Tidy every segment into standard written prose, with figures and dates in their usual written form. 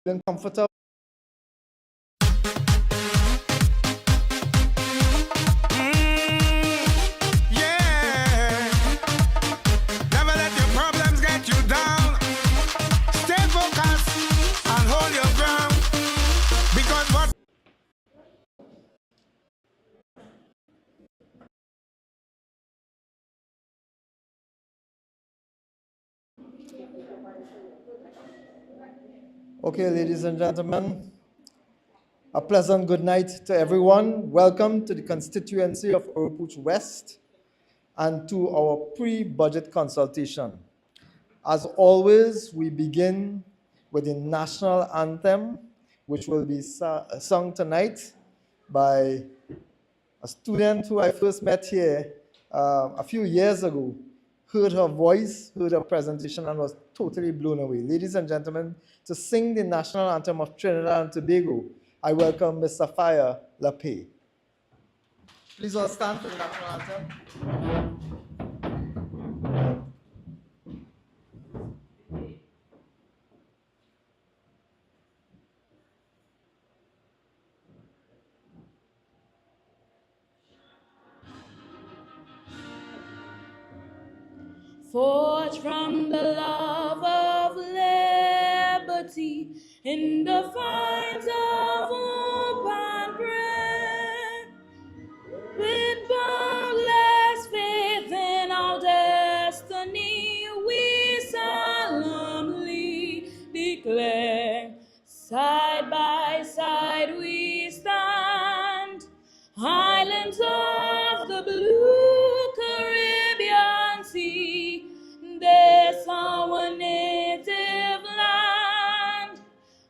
Comfortable. Yeah. Never let your problems get you down. Stay focused and hold your ground. Because what Okay, ladies and gentlemen, a pleasant good night to everyone. Welcome to the constituency of Oropouche West and to our pre-budget consultation. As always, we begin with the national anthem, which will be sung tonight by a student who I first met here a few years ago. Heard her voice, heard her presentation, and was totally blown away. Ladies and gentlemen, to sing the national anthem of Trinidad and Tobago, I welcome Ms. Sapphire Lapay. Please all stand for the national anthem. Forged from the love of liberty in the fires of hope and prayer, with boundless faith in our destiny, we solemnly declare, side by side we stand, islands of the blue Caribbean Sea, this our native land.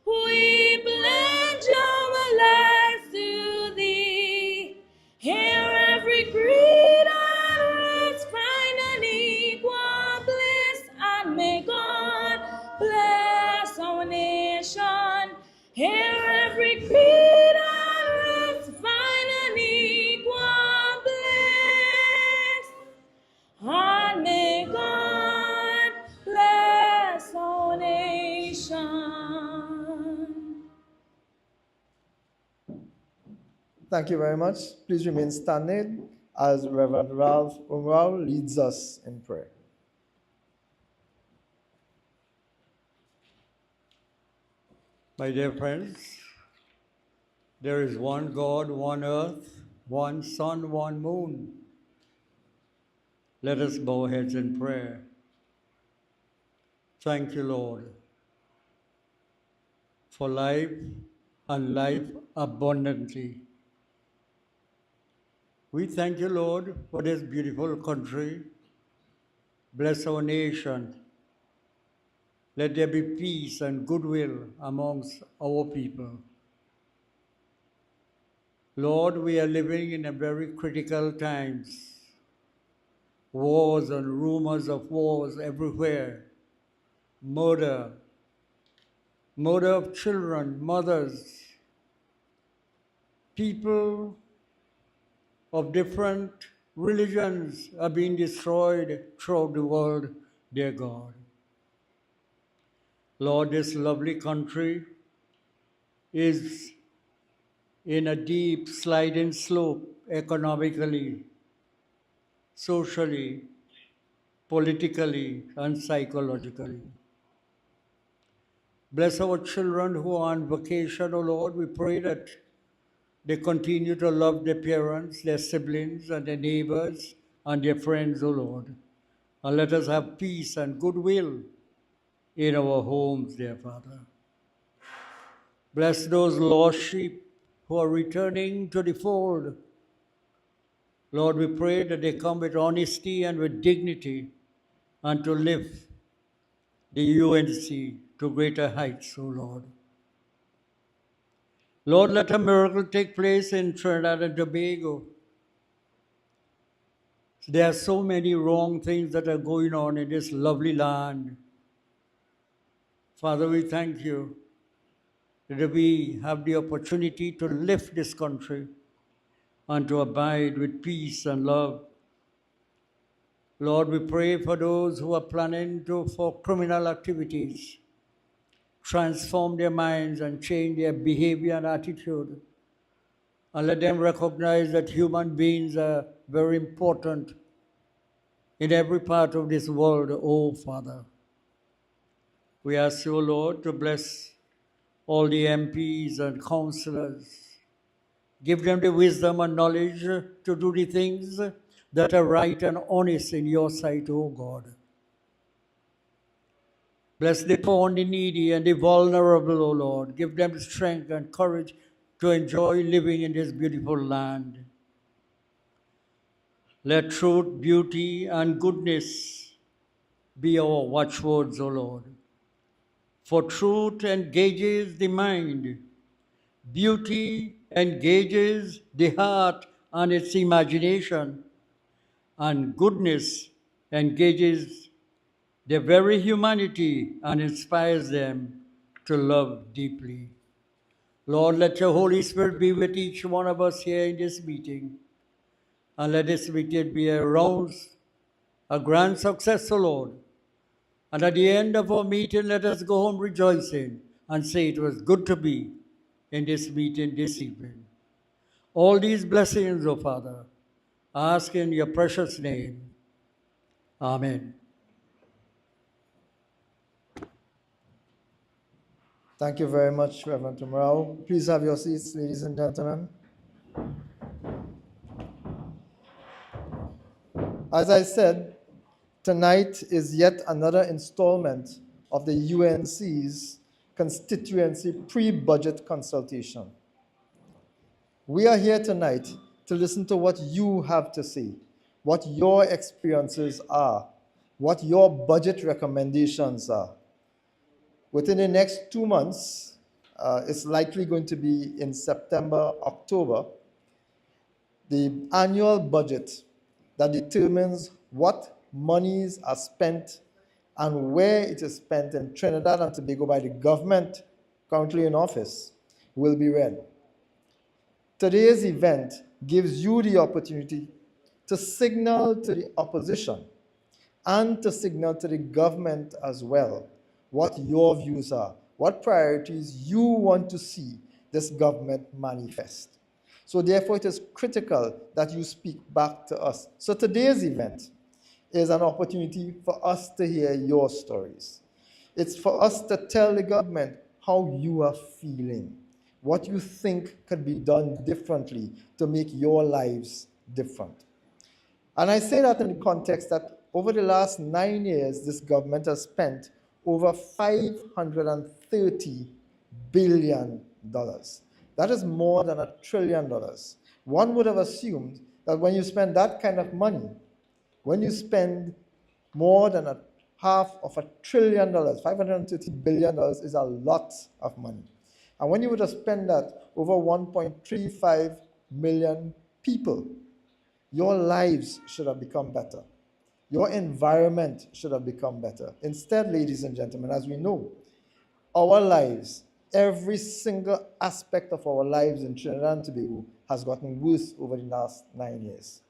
We pledge our lives to thee. Hear every creed and race find an equal bliss, and may God bless our nation. Hear every creed and race find an equal bliss, and may God bless our nation. Thank you very much. Please remain standing as Reverend Ralph Umrao leads us in prayer. My dear friends, there is one God, one earth, one sun, one moon. Let us bow heads in prayer. Thank you, Lord, for life and life abundantly. We thank you, Lord, for this beautiful country. Bless our nation. Let there be peace and goodwill amongst our people. Lord, we are living in a very critical times. Wars and rumors of wars everywhere. Murder of children, mothers, people of different religions are being destroyed throughout the world, dear God. Lord, this lovely country is in a deep sliding slope economically, socially, politically, and psychologically. Bless our children who are on vacation, O Lord. We pray that they continue to love their parents, their siblings, and their neighbors, and their friends, O Lord. And let us have peace and goodwill in our homes, dear Father. Bless those lost sheep who are returning to the fold. Lord, we pray that they come with honesty and with dignity and to lift the UNC to greater heights, O Lord. Lord, let a miracle take place in Trinidad and Tobago. There are so many wrong things that are going on in this lovely land. Father, we thank you that we have the opportunity to lift this country and to abide with peace and love. Lord, we pray for those who are planning for criminal activities. transform their minds and change their behavior and attitude. And let them recognize that human beings are very important in every part of this world, oh Father. We ask you, Lord, to bless all the MPs and councillors. Give them the wisdom and knowledge to do the things that are right and honest in your sight, O God. Bless the poor and the needy and the vulnerable, O Lord. Give them strength and courage to enjoy living in this beautiful land. Let truth, beauty, and goodness be our watchwords, O Lord. For truth engages the mind, beauty engages the heart and its imagination, and goodness engages their very humanity and inspires them to love deeply. Lord, let your Holy Spirit be with each one of us here in this meeting, and let this meeting be a grand success, O Lord. And at the end of our meeting, let us go home rejoicing and say it was good to be in this meeting this evening. All these blessings, O Father, I ask in your precious name. Amen. Thank you very much, Reverend Tumrao. Please have your seats, ladies and gentlemen. As I said, tonight is yet another installment of the UNC's constituency pre-budget consultation. We are here tonight to listen to what you have to say, what your experiences are, what your budget recommendations are. Within the next 2 months, it's likely going to be in September, October, the annual budget that determines what monies are spent and where it is spent in Trinidad and Tobago by the government currently in office will be read. Today's event gives you the opportunity to signal to the opposition and to signal to the government as well what your views are, what priorities you want to see this government manifest. So therefore, it is critical that you speak back to us. So today's event is an opportunity for us to hear your stories. It's for us to tell the government how you are feeling, what you think could be done differently to make your lives different. And I say that in the context that over the last 9 years, this government has spent over $530 billion. That is more than $1 trillion. One would have assumed that when you spend that kind of money, when you spend more than half of $1 trillion, $530 billion is a lot of money. And when you would have spent that over 1.35 million people, your lives should have become better. Your environment should have become better. Instead, ladies and gentlemen, as we know, our lives, every single aspect of our lives in Trinidad and Tobago has gotten worse over the last 9 years.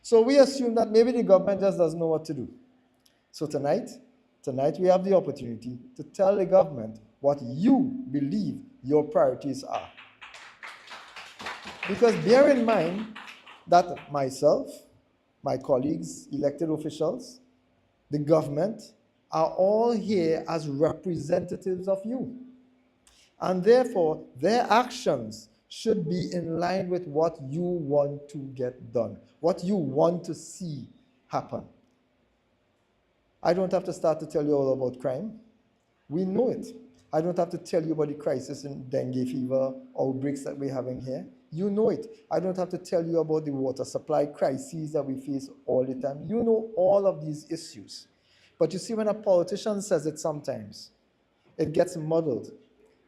So we assume that maybe the government just doesn't know what to do. So tonight we have the opportunity to tell the government what you believe your priorities are. Because bear in mind that myself, my colleagues, elected officials, the government, are all here as representatives of you. And therefore, their actions should be in line with what you want to get done, what you want to see happen. I don't have to start to tell you all about crime. We know it. I don't have to tell you about the crisis in dengue fever outbreaks that we're having here. You know it. I don't have to tell you about the water supply crises that we face all the time. You know all of these issues. But you see, when a politician says it sometimes, it gets muddled.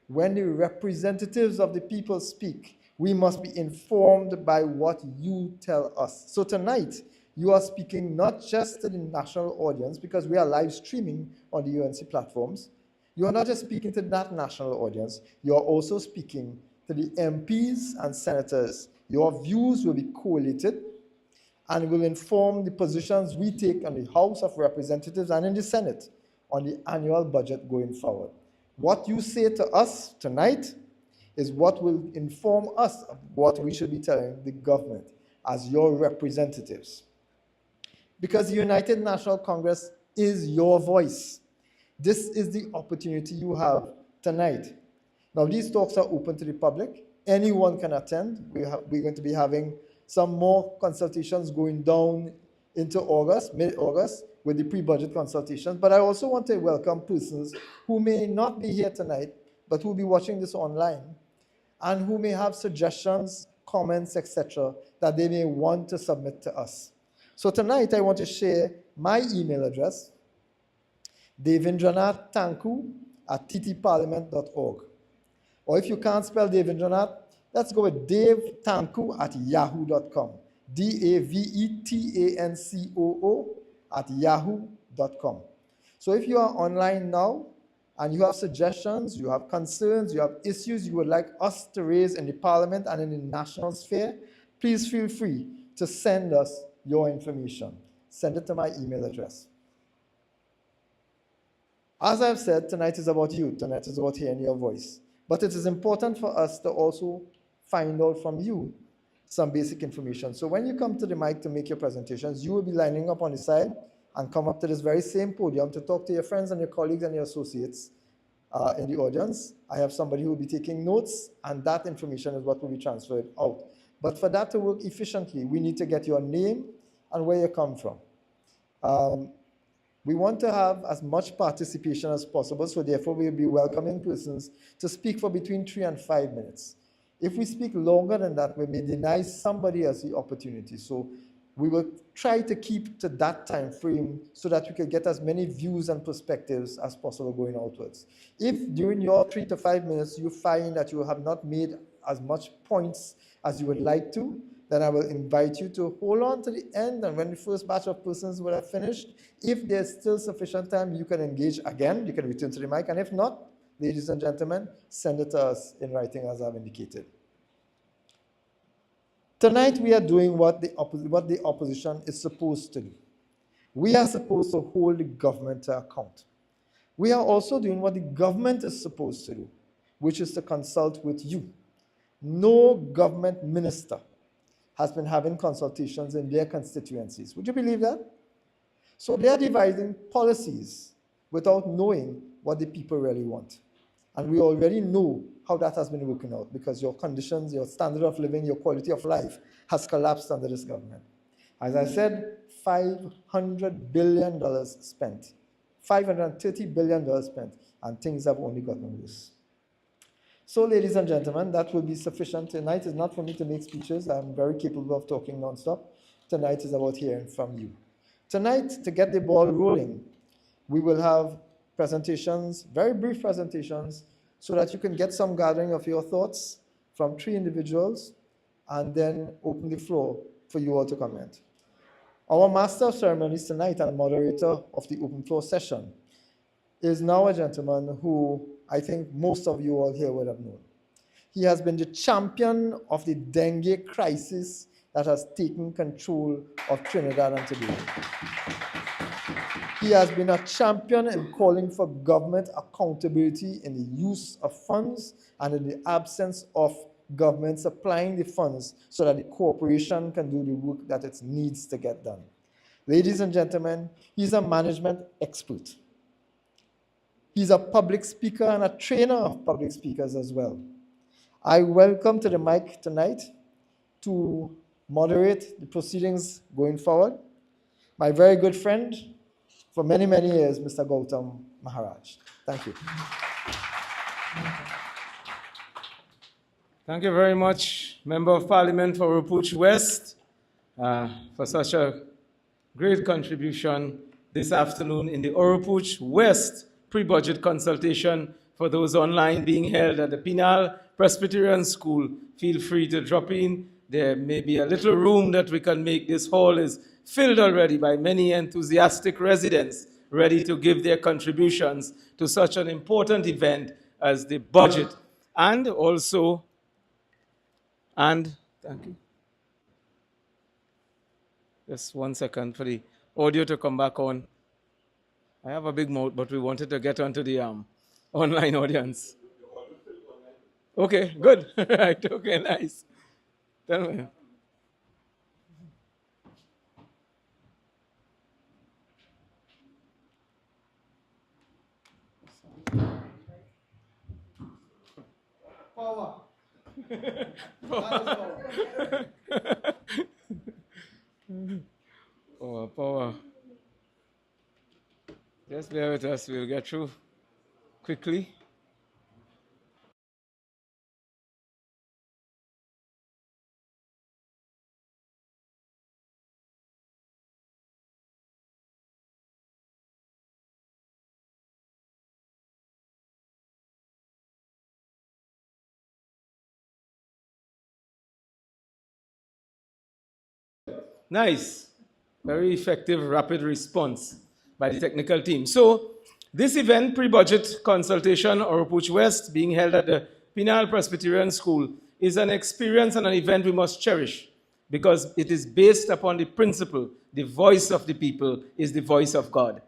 When the representatives of the people speak, we must be informed by what you tell us. So tonight, you are speaking not just to the national audience, because we are live streaming on the UNC platforms. You are not just speaking to that national audience, you are also speaking to the MPs and senators. Your views will be collated and will inform the positions we take on the House of Representatives and in the Senate on the annual budget going forward. What you say to us tonight is what will inform us of what we should be telling the government as your representatives. Because the United National Congress is your voice. This is the opportunity you have tonight. Now, these talks are open to the public. Anyone can attend. We're going to be having some more consultations going down into August, mid-August, with the pre-budget consultations. But I also want to welcome persons who may not be here tonight, but who will be watching this online, and who may have suggestions, comments, etc., that they may want to submit to us. So tonight, I want to share my email address, devendranathtanku@ttparliament.org. Or if you can't spell Devendranath, let's go with davetanku@yahoo.com. DAVETANCOO@yahoo.com. So if you are online now and you have suggestions, you have concerns, you have issues you would like us to raise in the parliament and in the national sphere, please feel free to send us your information. Send it to my email address. As I've said, tonight is about you. Tonight is about hearing your voice. But it is important for us to also find out from you some basic information. So when you come to the mic to make your presentations, you will be lining up on the side and come up to this very same podium to talk to your friends and your colleagues and your associates in the audience. I have somebody who will be taking notes, and that information is what will be transferred out. But for that to work efficiently, we need to get your name and where you come from. We want to have as much participation as possible, so therefore we'll be welcoming persons to speak for between 3 and 5 minutes. If we speak longer than that, we may deny somebody else the opportunity. So we will try to keep to that time frame so that we can get as many views and perspectives as possible going outwards. If during your 3 to 5 minutes you find that you have not made as much points as you would like to, then I will invite you to hold on to the end, and when the first batch of persons will have finished, if there's still sufficient time, you can engage again, you can return to the mic, and if not, ladies and gentlemen, send it to us in writing as I've indicated. Tonight we are doing what the opposition is supposed to do. We are supposed to hold the government to account. We are also doing what the government is supposed to do, which is to consult with you. No government minister has been having consultations in their constituencies. Would you believe that? So they are devising policies without knowing what the people really want. And we already know how that has been working out, because your conditions, your standard of living, your quality of life has collapsed under this government. As I said, $500 billion spent, $530 billion spent, and things have only gotten worse. So, ladies and gentlemen, that will be sufficient. Tonight is not for me to make speeches. I'm very capable of talking nonstop. Tonight is about hearing from you. Tonight, to get the ball rolling, we will have presentations, very brief presentations, so that you can get some gathering of your thoughts from 3 individuals, and then open the floor for you all to comment. Our master of ceremonies tonight and moderator of the open floor session is now a gentleman who I think most of you all here would have known. He has been the champion of the dengue crisis that has taken control of Trinidad and Tobago. He has been a champion in calling for government accountability in the use of funds and in the absence of government supplying the funds so that the corporation can do the work that it needs to get done. Ladies and gentlemen, he's a management expert. He's a public speaker and a trainer of public speakers as well. I welcome to the mic tonight to moderate the proceedings going forward my very good friend for many, many years, Mr. Gautam Maharaj. Thank you. Thank you very much, Member of Parliament for Oropouche West, for such a great contribution this afternoon in the Oropouche West pre-budget consultation. For those online being held at the Pinal Presbyterian School, feel free to drop in. There may be a little room that we can make. This hall is filled already by many enthusiastic residents ready to give their contributions to such an important event as the budget. And also, thank you. Just 1 second for the audio to come back on. I have a big mouth, but we wanted to get onto the online audience? Okay, good. Right, okay, nice. Tell me. Power. Power, power. Just bear with us, we'll get through quickly. Nice. Very effective, rapid response by the technical team. So, this event, pre-budget consultation, Oropouche West, being held at the Penal Presbyterian School, is an experience and an event we must cherish because it is based upon the principle, the voice of the people is the voice of God.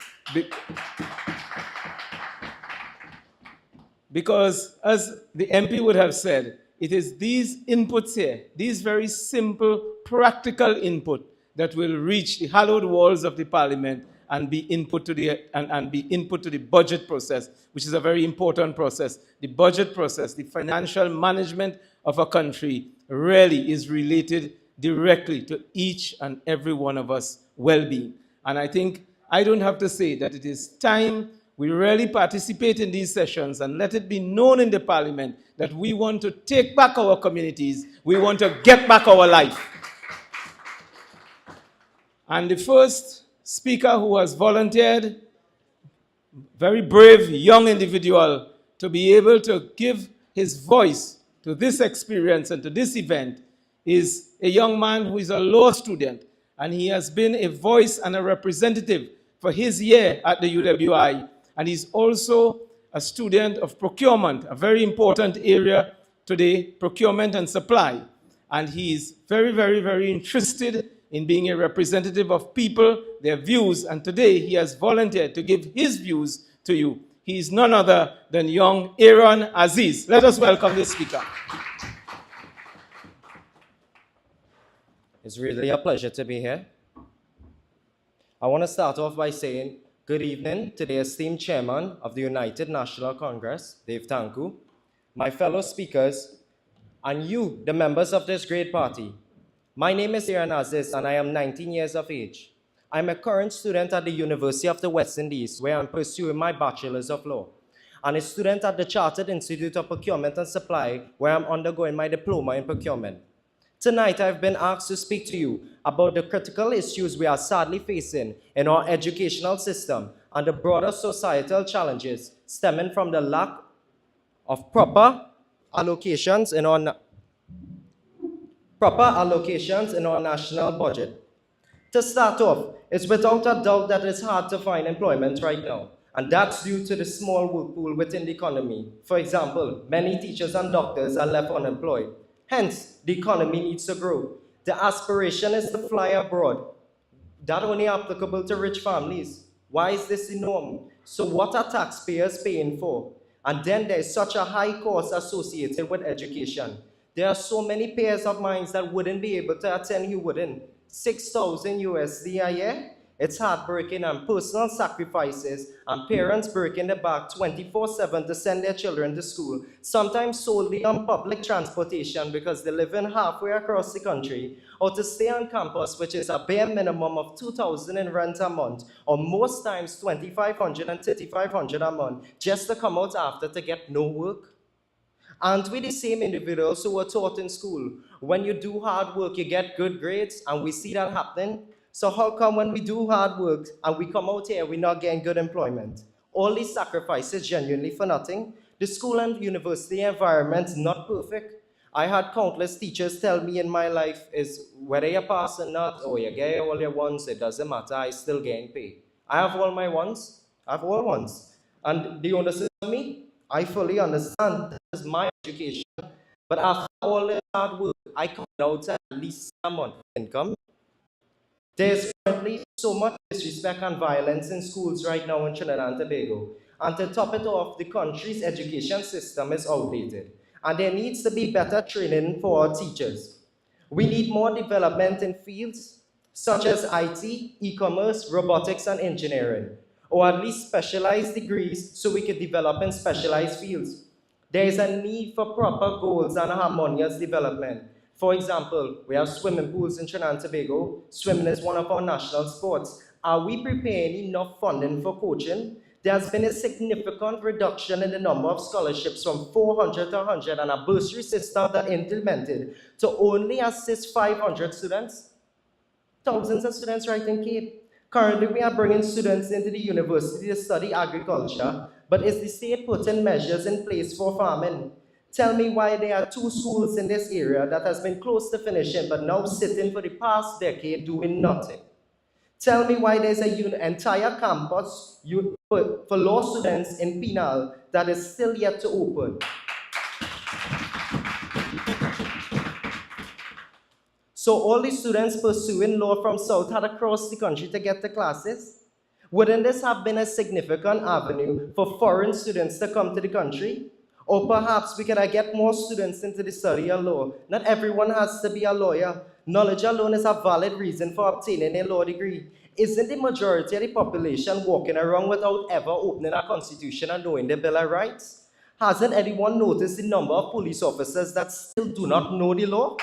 Because, as the MP would have said, it is these inputs here, these very simple, practical input that will reach the hallowed walls of the parliament and be input to the budget process, which is a very important process. The budget process, the financial management of a country really is related directly to each and every one of us well-being. And I think I don't have to say that it is time we really participate in these sessions and let it be known in the parliament that we want to take back our communities, we want to get back our life. And the first speaker who has volunteered, very brave young individual, to be able to give his voice to this experience and to this event is a young man who is a law student, and he has been a voice and a representative for his year at the UWI, and he's also a student of procurement, a very important area today, procurement and supply. And he's very, very, very interested in being a representative of people, their views, and today he has volunteered to give his views to you. He is none other than young Aaron Aziz. Let us welcome the speaker. It's really a pleasure to be here. I want to start off by saying good evening to the esteemed chairman of the United National Congress, Dave Tanku, my fellow speakers, and you, the members of this great party. My name is Aaron Aziz, and I am 19 years of age. I'm a current student at the University of the West Indies, where I'm pursuing my Bachelor's of Law, and a student at the Chartered Institute of Procurement and Supply, where I'm undergoing my diploma in procurement. Tonight, I've been asked to speak to you about the critical issues we are sadly facing in our educational system and the broader societal challenges stemming from the lack of proper allocations in our national budget. To start off, it's without a doubt that it's hard to find employment right now, and that's due to the small work pool within the economy. For example, many teachers and doctors are left unemployed. Hence, the economy needs to grow. The aspiration is to fly abroad. That only applicable to rich families. Why is this the norm? So what are taxpayers paying for? And then there's such a high cost associated with education. There are so many peers of mine that wouldn't be able to attend, you wouldn't. 6,000 USD a year? It's heartbreaking, and personal sacrifices and parents breaking their back 24/7 to send their children to school, sometimes solely on public transportation because they're living halfway across the country, or to stay on campus, which is a bare minimum of 2,000 in rent a month, or most times 2,500 and 3,500 a month, just to come out after to get no work. Aren't we the same individuals who were taught in school? When you do hard work, you get good grades, and we see that happening. So how come when we do hard work and we come out here, we're not getting good employment? All these sacrifices genuinely for nothing? The school and university environment's not perfect. I had countless teachers tell me in my life is whether you pass or not, or you get all your ones, it doesn't matter, I still getting paid. I have all my ones, I have all ones. And do you understand me? I fully understand that is my education. But after all this hard work, I come out at least some month income. There's currently so much disrespect and violence in schools right now in Trinidad and Tobago. And to top it off, the country's education system is outdated, and there needs to be better training for our teachers. We need more development in fields such as IT, e-commerce, robotics, and engineering, or at least specialized degrees so we could develop in specialized fields. There is a need for proper goals and harmonious development. For example, we have swimming pools in Trinidad and Tobago. Swimming is one of our national sports. Are we preparing enough funding for coaching? There has been a significant reduction in the number of scholarships from 400 to 100 and a bursary system that implemented to only assist 500 students. Thousands of students right in Cape. Currently, we are bringing students into the university to study agriculture, but is the state putting measures in place for farming? Tell me why there are 2 schools in this area that has been close to finishing but now sitting for the past decade doing nothing. Tell me why there's an entire campus for law students in Penal that is still yet to open. So all the students pursuing law from South had to cross the country to get to classes. Wouldn't this have been a significant avenue for foreign students to come to the country? Or perhaps we could get more students into the study of law. Not everyone has to be a lawyer. Knowledge alone is a valid reason for obtaining a law degree. Isn't the majority of the population walking around without ever opening a constitution and knowing the Bill of Rights? Hasn't anyone noticed the number of police officers that still do not know the law?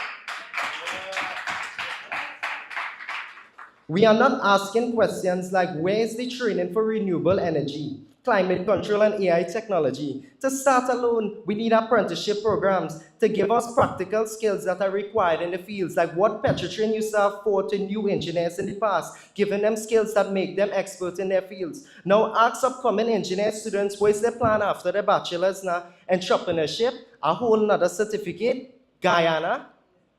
We are not asking questions like, where is the training for renewable energy, climate control, and AI technology? To start alone, we need apprenticeship programs to give us practical skills that are required in the fields, like what Petrotrin used to afford to new engineers in the past, giving them skills that make them experts in their fields. Now ask upcoming engineer students, what is their plan after their bachelor's now? Entrepreneurship, a whole nother certificate, Guyana,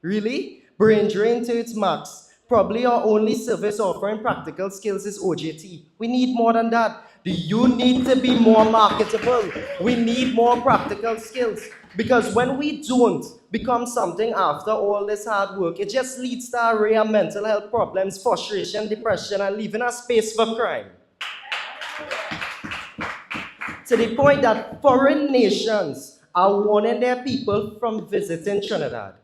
really? Brain drain to its max. Probably our only service offering practical skills is OJT. We need more than that. You need to be more marketable. We need more practical skills. Because when we don't become something after all this hard work, it just leads to an array of mental health problems, frustration, depression, and leaving a space for crime. To the point that foreign nations are warning their people from visiting Trinidad.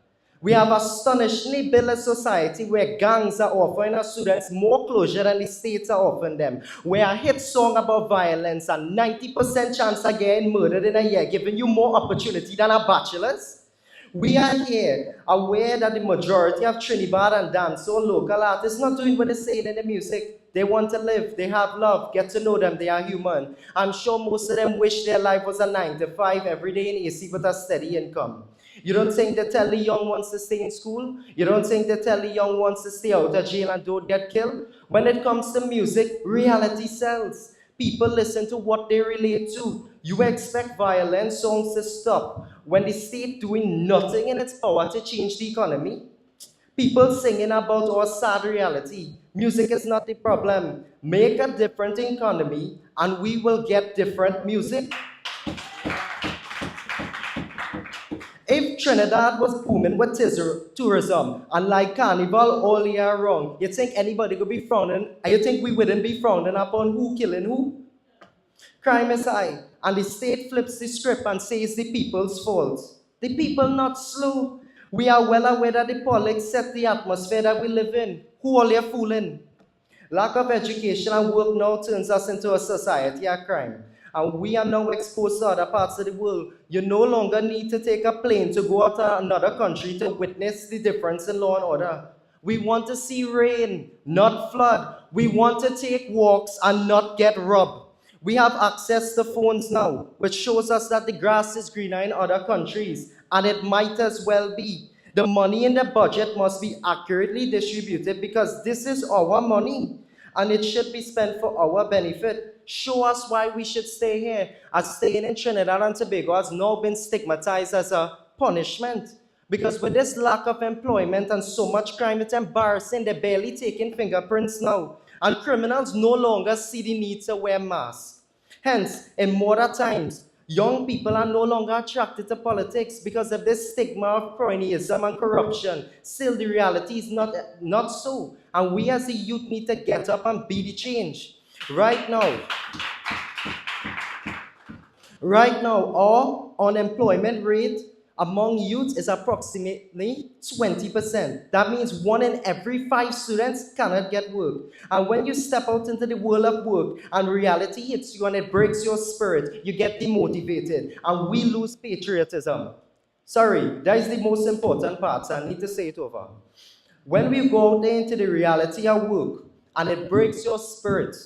We have astonishingly built a society where gangs are offering our students more closure than the states are offering them. Where a hit song about violence and 90% chance of getting murdered in a year, giving you more opportunity than a bachelor's. We are here aware that the majority of Trinidad and dancehall local artists not doing what they say in the music. They want to live, they have love, get to know them, they are human. I'm sure most of them wish their life was a 9 to 5 every day in AC with a steady income. You don't think they tell the young ones to stay in school? You don't think they tell the young ones to stay out of jail and don't get killed? When it comes to music, reality sells. People listen to what they relate to. You expect violent songs to stop when the state doing nothing in its power to change the economy? People singing about our sad reality. Music is not the problem. Make a different economy and we will get different music. If Trinidad was booming with tourism and like carnival all year round, you think anybody could be frowning, and you think we wouldn't be frowning upon who killing who? Crime is high, and the state flips the script and says the people's fault. The people not slow. We are well aware that the politics set the atmosphere that we live in. Who all you fooling? Lack of education and work now turns us into a society of crime. And we are now exposed to other parts of the world. You no longer need to take a plane to go out to another country to witness the difference in law and order. We want to see rain, not flood. We want to take walks and not get robbed. We have access to phones now, which shows us that the grass is greener in other countries, and it might as well be. The money in the budget must be accurately distributed because this is our money, and it should be spent for our benefit. Show us why we should stay here, as staying in Trinidad and Tobago has now been stigmatized as a punishment. Because with this lack of employment and so much crime, it's embarrassing. They're barely taking fingerprints now. And criminals no longer see the need to wear masks. Hence, in modern times, young people are no longer attracted to politics because of this stigma of cronyism and corruption. Still, the reality is not so. And we as a youth need to get up and be the change. Right now, Right now, our unemployment rate among youth is approximately 20%. That means 1 in every 5 students cannot get work. And when you step out into the world of work and reality hits you and it breaks your spirit, you get demotivated and we lose patriotism. Sorry, that is the most important part, so I need to say it over. When we go out there into the reality of work and it breaks your spirit,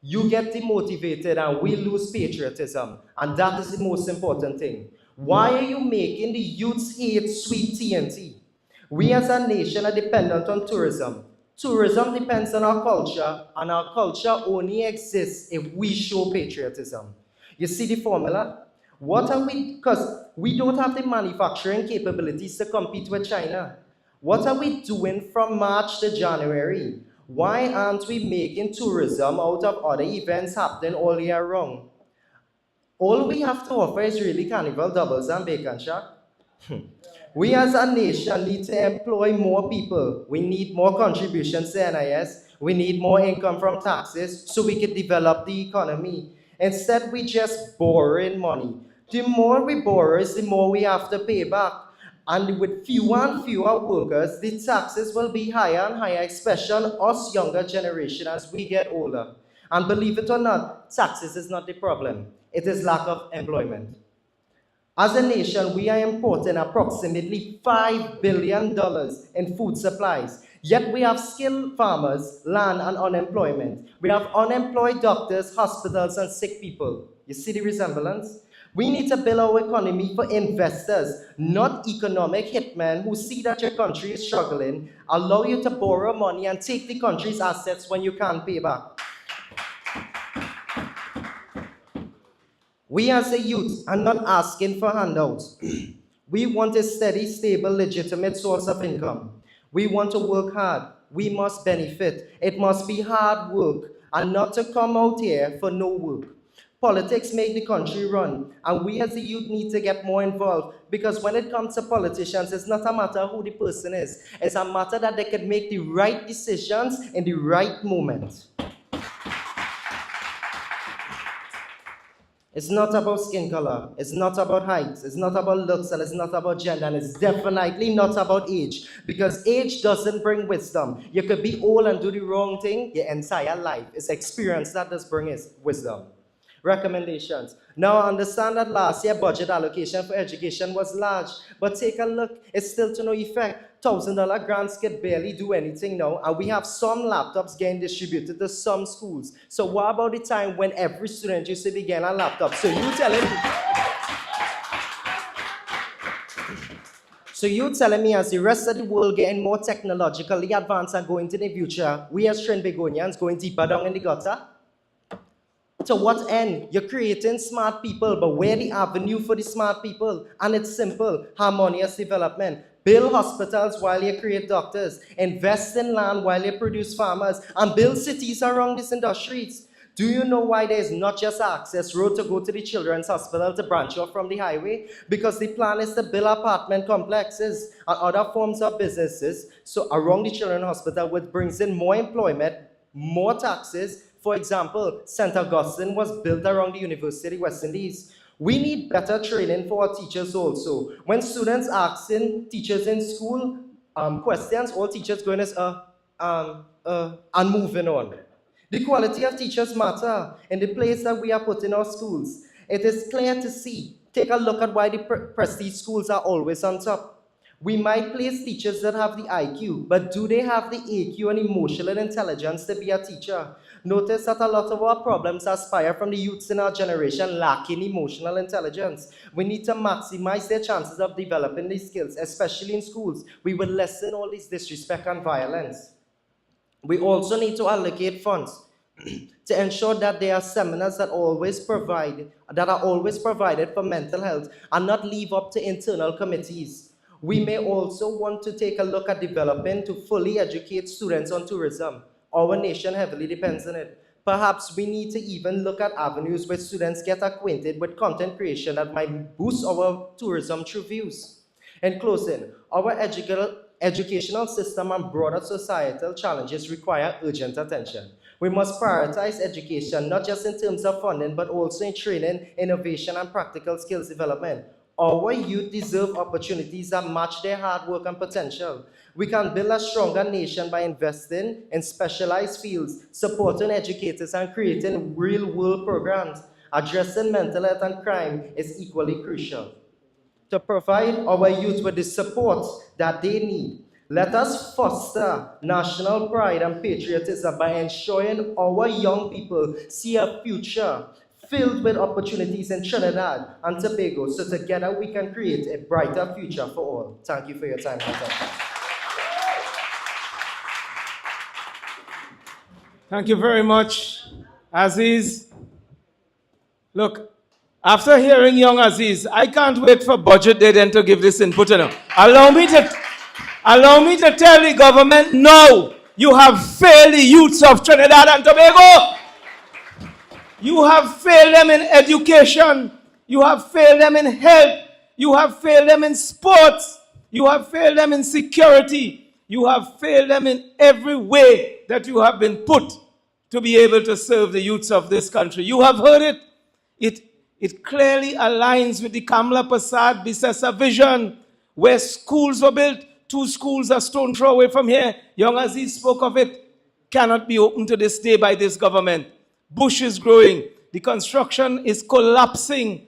you get demotivated and we lose patriotism. And that is the most important thing. Why are you making the youths hate sweet TNT? We as a nation are dependent on tourism. Tourism depends on our culture, and our culture only exists if we show patriotism. You see the formula? What are we, because we don't have the manufacturing capabilities to compete with China. What are we doing from March to January? Why aren't we making tourism out of other events happening all year round? All we have to offer is really carnival doubles and bacon shack. We as a nation need to employ more people. We need more contributions to NIS. We need more income from taxes so we can develop the economy. Instead, we just borrowing money. The more we borrow, the more we have to pay back. And with fewer and fewer workers, the taxes will be higher and higher, especially us younger generation as we get older. And believe it or not, taxes is not the problem. It is lack of employment. As a nation, we are importing approximately $5 billion in food supplies. Yet we have skilled farmers, land, and unemployment. We have unemployed doctors, hospitals, and sick people. You see the resemblance? We need to build our economy for investors, not economic hitmen who see that your country is struggling, allow you to borrow money and take the country's assets when you can't pay back. We as a youth are not asking for handouts. We want a steady, stable, legitimate source of income. We want to work hard. We must benefit. It must be hard work and not to come out here for no work. Politics make the country run, and we as a youth need to get more involved because when it comes to politicians, it's not a matter who the person is. It's a matter that they can make the right decisions in the right moment. It's not about skin color, it's not about height, it's not about looks, and it's not about gender, and it's definitely not about age. Because age doesn't bring wisdom. You could be old and do the wrong thing your entire life. It's experience that does bring wisdom. Recommendations. Now, I understand that last year budget allocation for education was large, but take a look, it's still to no effect. $1,000 grants can barely do anything now, and we have some laptops getting distributed to some schools. So what about the time when every student used to be getting a laptop? So you telling me as the rest of the world getting more technologically advanced and going to the future, we as Trinbagonians going deeper down in the gutter? To what end? You're creating smart people, but where the avenue for the smart people? And it's simple, harmonious development. Build hospitals while you create doctors. Invest in land while you produce farmers. And build cities around these industries. Do you know why there is not just an access road to go to the children's hospital to branch off from the highway? Because the plan is to build apartment complexes and other forms of businesses so around the children's hospital, which brings in more employment, more taxes. For example, St. Augustine was built around the University of West Indies. We need better training for our teachers also. When students asking teachers in school questions, all teachers going is and moving on. The quality of teachers matter in the place that we are putting our schools. It is clear to see. Take a look at why the prestige schools are always on top. We might place teachers that have the IQ, but do they have the AQ and emotional intelligence to be a teacher? Notice that a lot of our problems aspire from the youths in our generation lacking emotional intelligence. We need to maximize their chances of developing these skills, especially in schools. We will lessen all this disrespect and violence. We also need to allocate funds to ensure that there are seminars that are always provided for mental health and not leave up to internal committees. We may also want to take a look at developing to fully educate students on tourism. Our nation heavily depends on it. Perhaps we need to even look at avenues where students get acquainted with content creation that might boost our tourism through views. In closing, our educational system and broader societal challenges require urgent attention. We must prioritize education, not just in terms of funding, but also in training, innovation, and practical skills development. Our youth deserve opportunities that match their hard work and potential. We can build a stronger nation by investing in specialized fields, supporting educators, and creating real-world programs. Addressing mental health and crime is equally crucial. To provide our youth with the support that they need, let us foster national pride and patriotism by ensuring our young people see a future filled with opportunities in Trinidad and Tobago, so together we can create a brighter future for all. Thank you for your time and attention. Thank you very much, Aziz. Look, after hearing young Aziz, I can't wait for budget day then to give this input. Allow me to tell the government, no, you have failed the youths of Trinidad and Tobago. You have failed them in education. You have failed them in health. You have failed them in sports. You have failed them in security. You have failed them in every way that you have been put to be able to serve the youths of this country. You have heard it. It clearly aligns with the Kamla Prasad Bisesa vision, where schools were built. 2 schools a stone throw away from here. Young Aziz spoke of it. Cannot be opened to this day by this government. Bush is growing. The construction is collapsing.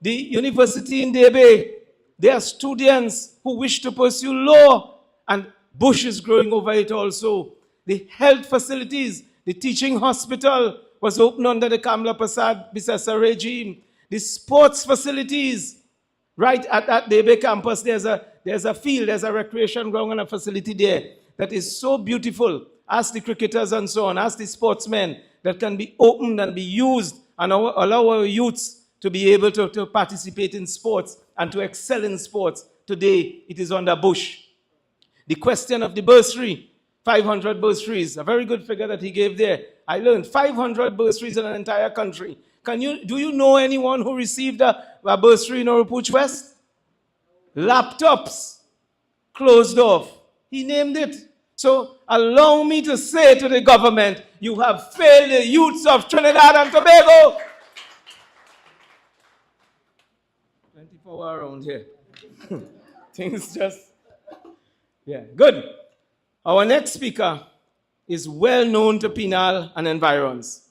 The university in Debe, there are students who wish to pursue law, and Bush is growing over it also. The health facilities, the teaching hospital was opened under the Kamla Prasad Bisesa regime. The sports facilities, right at that Debe campus, there's a field, there's a recreation ground and a facility there that is so beautiful. Ask the cricketers and so on, ask the sportsmen, that can be opened and be used and allow our youths to be able to participate in sports and to excel in sports. Today, it is under Bush. The question of the bursary, 500 bursaries, a very good figure that he gave there. I learned 500 bursaries in an entire country. Do you know anyone who received a bursary in Oropouche West? Laptops, closed off. He named it. So allow me to say to the government, you have failed the youths of Trinidad and Tobago. 24 hours around here. Things just, yeah, good. Our next speaker is well known to penal and environs.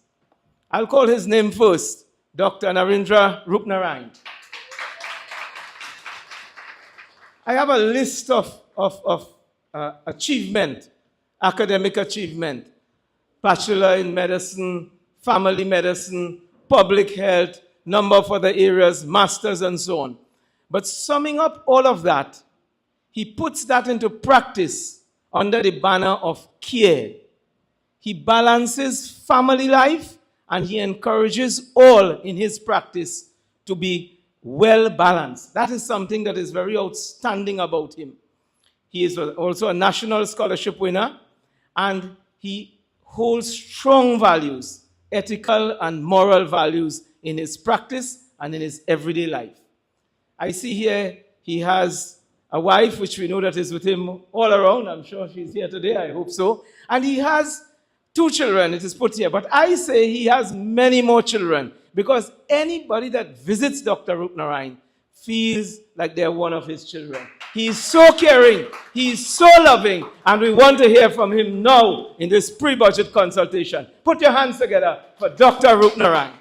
I'll call his name first, Dr. Narendra Rupnarayan. I have a list of achievement, academic achievement, bachelor in medicine, family medicine, public health, number of other areas, masters and so on. But summing up all of that, he puts that into practice under the banner of care. He balances family life and he encourages all in his practice to be well balanced. That is something that is very outstanding about him. He is also a national scholarship winner, and he holds strong values, ethical and moral values in his practice and in his everyday life. I see here he has a wife, which we know that is with him all around. I'm sure she's here today, I hope so. And he has 2 children, it is put here. But I say he has many more children, because anybody that visits Dr. Rupnarayan feels like they're one of his children. He is so caring, he is so loving, and we want to hear from him now in this pre-budget consultation. Put your hands together for Dr. Rupnarayan.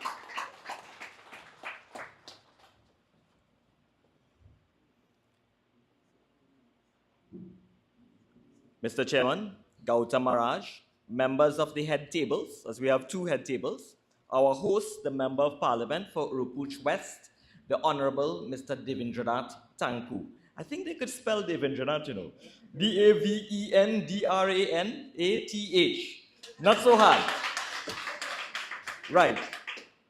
Mr. Chairman, Gautam Maharaj, members of the head tables, as we have 2 head tables, our host, the Member of Parliament for Oropouche West, the Honorable Mr. Devendranath Tanku. I think they could spell Devendranath, you know. D-A-V-E-N-D-R-A-N-A-T-H. Not so hard. Right.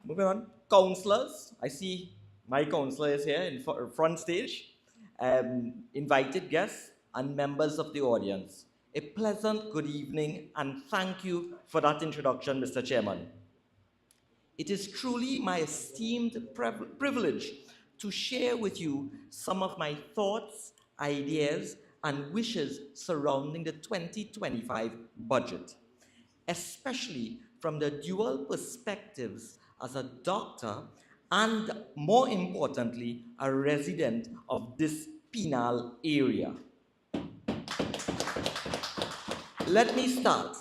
Moving on. Councillors. I see my councillor is here in front stage. Invited guests and members of the audience. A pleasant good evening, and thank you for that introduction, Mr. Chairman. It is truly my esteemed privilege to share with you some of my thoughts, ideas, and wishes surrounding the 2025 budget. especially from the dual perspectives as a doctor and, more importantly, a resident of this penal area. Let me start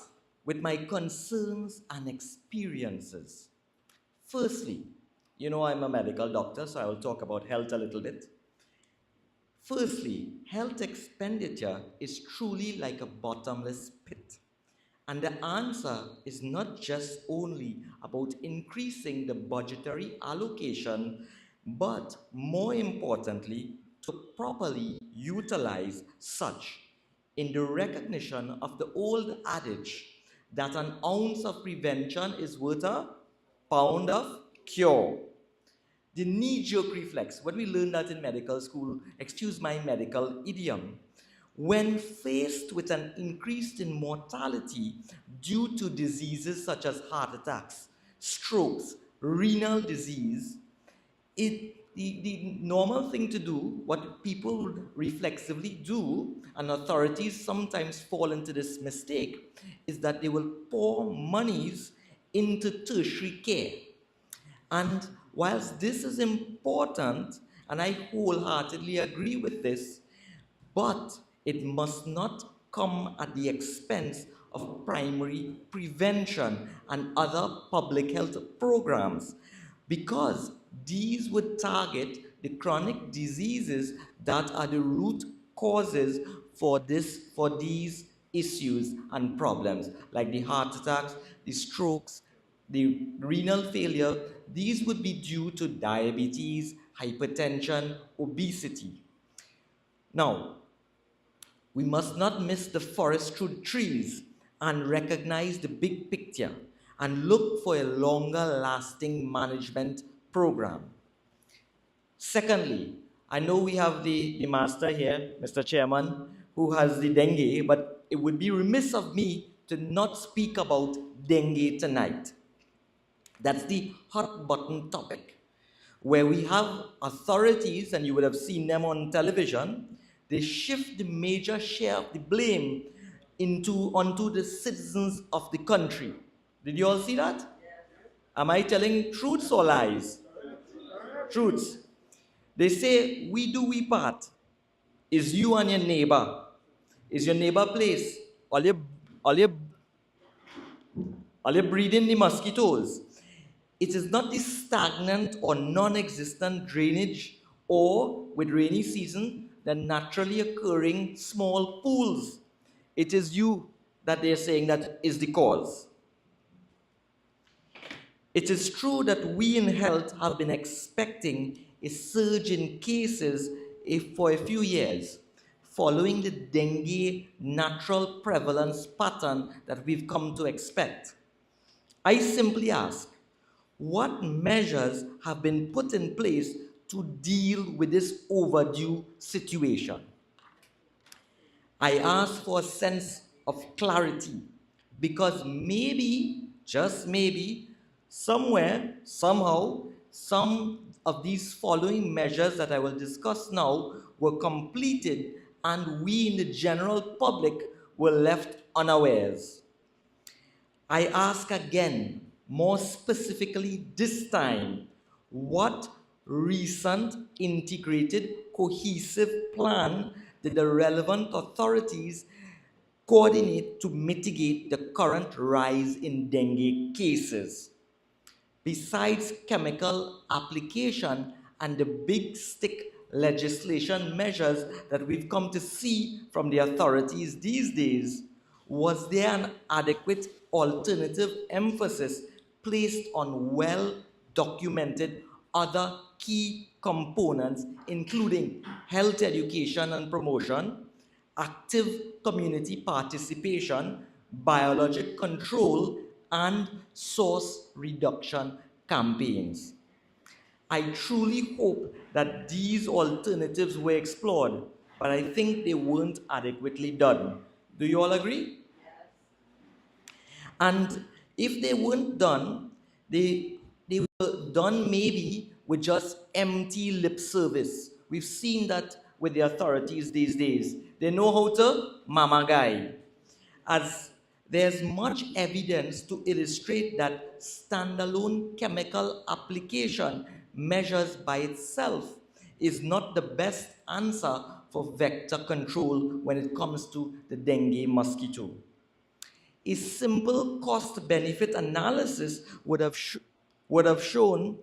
with my concerns and experiences. Firstly, you know I'm a medical doctor, so I will talk about health a little bit. Firstly, health expenditure is truly like a bottomless pit. And the answer is not just only about increasing the budgetary allocation, but more importantly, to properly utilize such in the recognition of the old adage that an ounce of prevention is worth a pound of cure. The knee-jerk reflex, when we learn that in medical school, excuse my medical idiom, when faced with an increase in mortality due to diseases such as heart attacks, strokes, renal disease, the normal thing to do, what people would reflexively do, and authorities sometimes fall into this mistake, is that they will pour monies into tertiary care. And whilst this is important, and I wholeheartedly agree with this, but it must not come at the expense of primary prevention and other public health programs, because these would target the chronic diseases that are the root causes for these issues and problems, like the heart attacks, the strokes, the renal failure. These would be due to diabetes, hypertension, obesity. Now, we must not miss the forest through the trees and recognize the big picture and look for a longer lasting management program. Secondly, I know we have the master here, Mr. Chairman, who has the dengue, but it would be remiss of me to not speak about dengue tonight. That's the hot button topic, where we have authorities, and you would have seen them on television, they shift the major share of the blame onto the citizens of the country. Did you all see that? Am I telling truths or lies? Truths. They say, we do we part. Is you and your neighbor. Is your neighbor place. All you breeding the mosquitoes. It is not the stagnant or non-existent drainage or, with rainy season, the naturally occurring small pools. It is you that they are saying that is the cause. It is true that we in health have been expecting a surge in cases for a few years, following the dengue natural prevalence pattern that we've come to expect. I simply ask, what measures have been put in place to deal with this overdue situation? I ask for a sense of clarity, because maybe, just maybe, somewhere, somehow, some of these following measures that I will discuss now were completed and we in the general public were left unawares. I ask again, more specifically this time, what recent integrated cohesive plan did the relevant authorities coordinate to mitigate the current rise in dengue cases? Besides chemical application and the big stick legislation measures that we've come to see from the authorities these days, was there an adequate alternative emphasis placed on well-documented other key components, including health education and promotion, active community participation, biologic control, and source reduction campaigns? I truly hope that these alternatives were explored, but I think they weren't adequately done. Do you all agree? And if they weren't done, they were done maybe with just empty lip service. We've seen that with the authorities these days. They know how to mama guy. As there's much evidence to illustrate that standalone chemical application measures by itself is not the best answer for vector control when it comes to the dengue mosquito. A simple cost-benefit analysis would have shown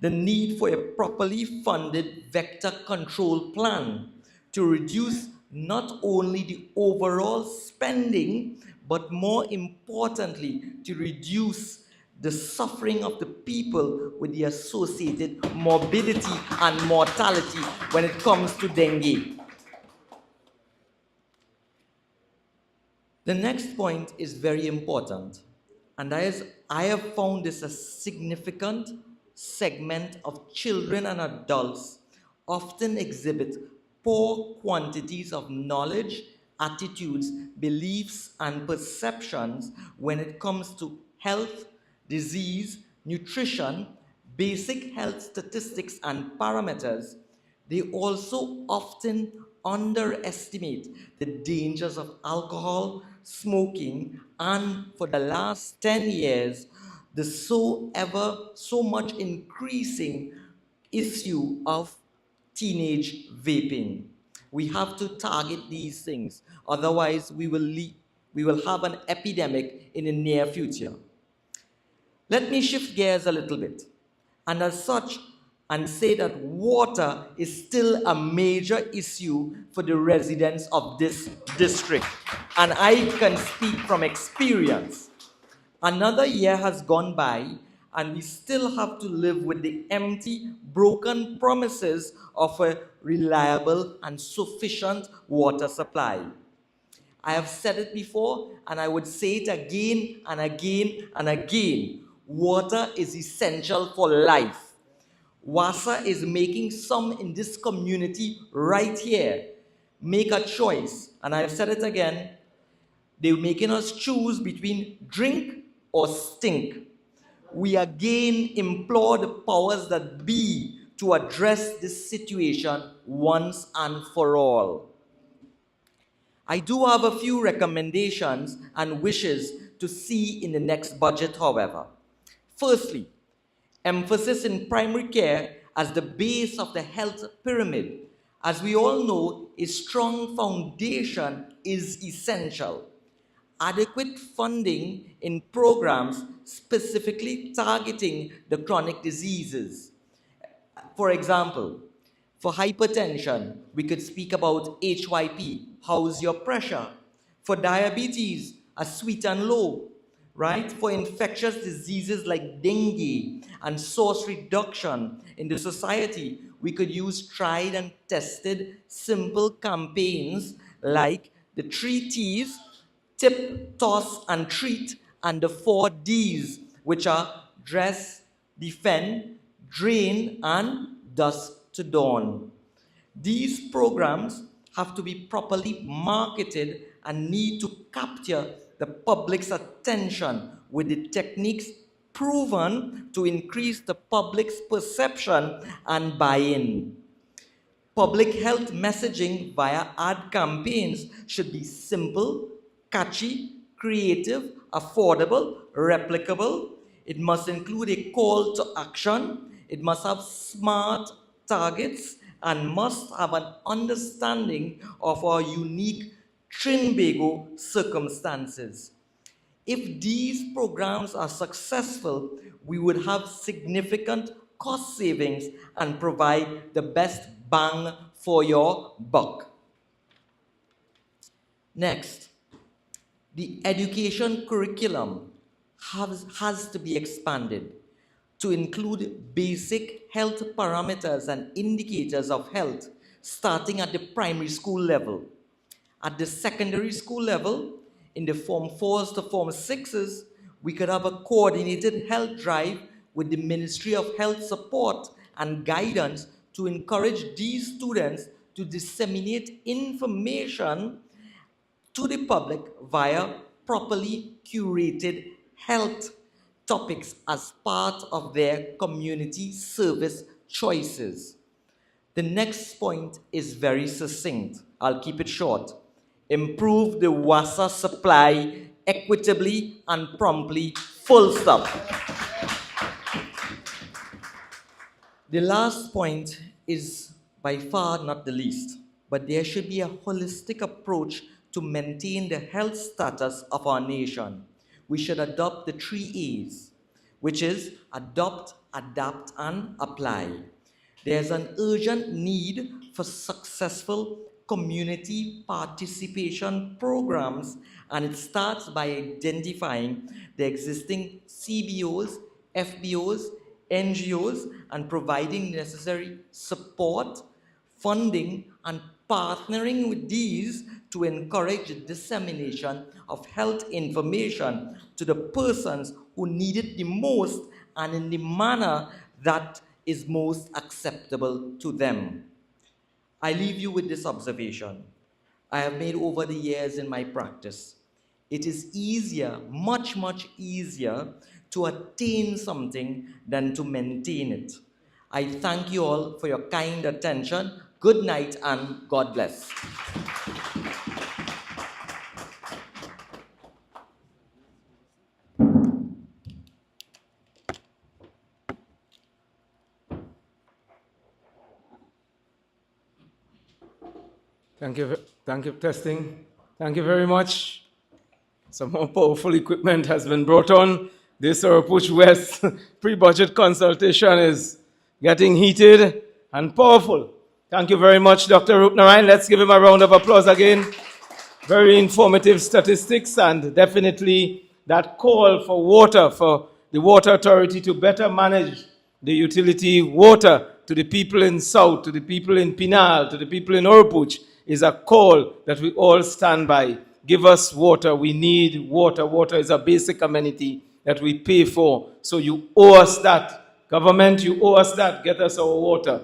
the need for a properly funded vector control plan to reduce not only the overall spending, but more importantly, to reduce the suffering of the people with the associated morbidity and mortality when it comes to dengue. The next point is very important, and I have found this a significant segment of children and adults often exhibit poor quantities of knowledge, attitudes, beliefs, and perceptions when it comes to health, disease, nutrition, basic health statistics, and parameters. They also often underestimate the dangers of alcohol, smoking, and for the last 10 years, the so much increasing issue of teenage vaping. We have to target these things, otherwise we will have an epidemic in the near future. Let me shift gears a little bit, and as such, and say that water is still a major issue for the residents of this district. And I can speak from experience. Another year has gone by, and we still have to live with the empty, broken promises of a reliable and sufficient water supply. I have said it before, and I would say it again and again and again. Water is essential for life. WASA is making some in this community right here make a choice. And I've said it again, they're making us choose between drink or stink. We again implore the powers that be to address this situation once and for all. I do have a few recommendations and wishes to see in the next budget, however. Firstly, emphasis in primary care as the base of the health pyramid. As we all know, a strong foundation is essential. Adequate funding in programs specifically targeting the chronic diseases. For example, for hypertension, we could speak about HYP, how's your pressure? For diabetes, a sweet and low, right? For infectious diseases like dengue and source reduction in the society, we could use tried and tested simple campaigns like the 3 T's, tip, toss, and treat, and the 4 D's, which are dress, defend, drain, and dusk to dawn. These programs have to be properly marketed and need to capture the public's attention with the techniques proven to increase the public's perception and buy-in. Public health messaging via ad campaigns should be simple, catchy, creative, affordable, replicable. It must include a call to action. It must have smart targets and must have an understanding of our unique Trinbago circumstances. If these programs are successful, we would have significant cost savings and provide the best bang for your buck. Next, the education curriculum has to be expanded to include basic health parameters and indicators of health starting at the primary school level. At the secondary school level, in the Form 4s to Form 6s, we could have a coordinated health drive with the Ministry of Health support and guidance to encourage these students to disseminate information to the public via properly curated health topics as part of their community service choices. The next point is very succinct. I'll keep it short. Improve the WASA supply equitably, and promptly. Full stop. The last point is by far not the least, but there should be a holistic approach to maintain the health status of our nation. We should adopt the 3 A's, which is adopt, adapt, and apply. There's an urgent need for successful community participation programs, and it starts by identifying the existing CBOs, FBOs, NGOs, and providing necessary support, funding, and partnering with these to encourage the dissemination of health information to the persons who need it the most and in the manner that is most acceptable to them. I leave you with this observation I have made over the years in my practice. It is easier, much, much easier to attain something than to maintain it. I thank you all for your kind attention. Good night and God bless. Thank you, testing. Thank you very much. Some more powerful equipment has been brought on. This Oropouche West pre-budget consultation is getting heated and powerful. Thank you very much, Dr. Rupnarayan. Let's give him a round of applause again. Very informative statistics, and definitely that call for water, for the Water Authority to better manage the utility water to the people in South, to the people in Pinal, to the people in Oropouche, is a call that we all stand by. Give us water. We need water. Water is a basic amenity that we pay for. So you owe us that. Government, you owe us that. Get us our water.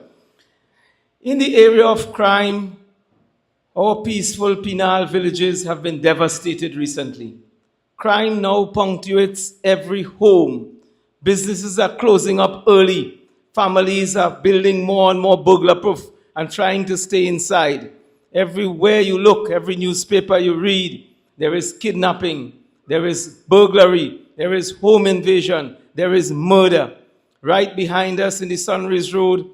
In the area of crime, our peaceful Pinal villages have been devastated recently. Crime now punctuates every home. Businesses are closing up early. Families are building more and more burglar-proof and trying to stay inside. Everywhere you look, every newspaper you read, there is kidnapping, there is burglary, there is home invasion, there is murder. Right behind us in the Sunrise Road,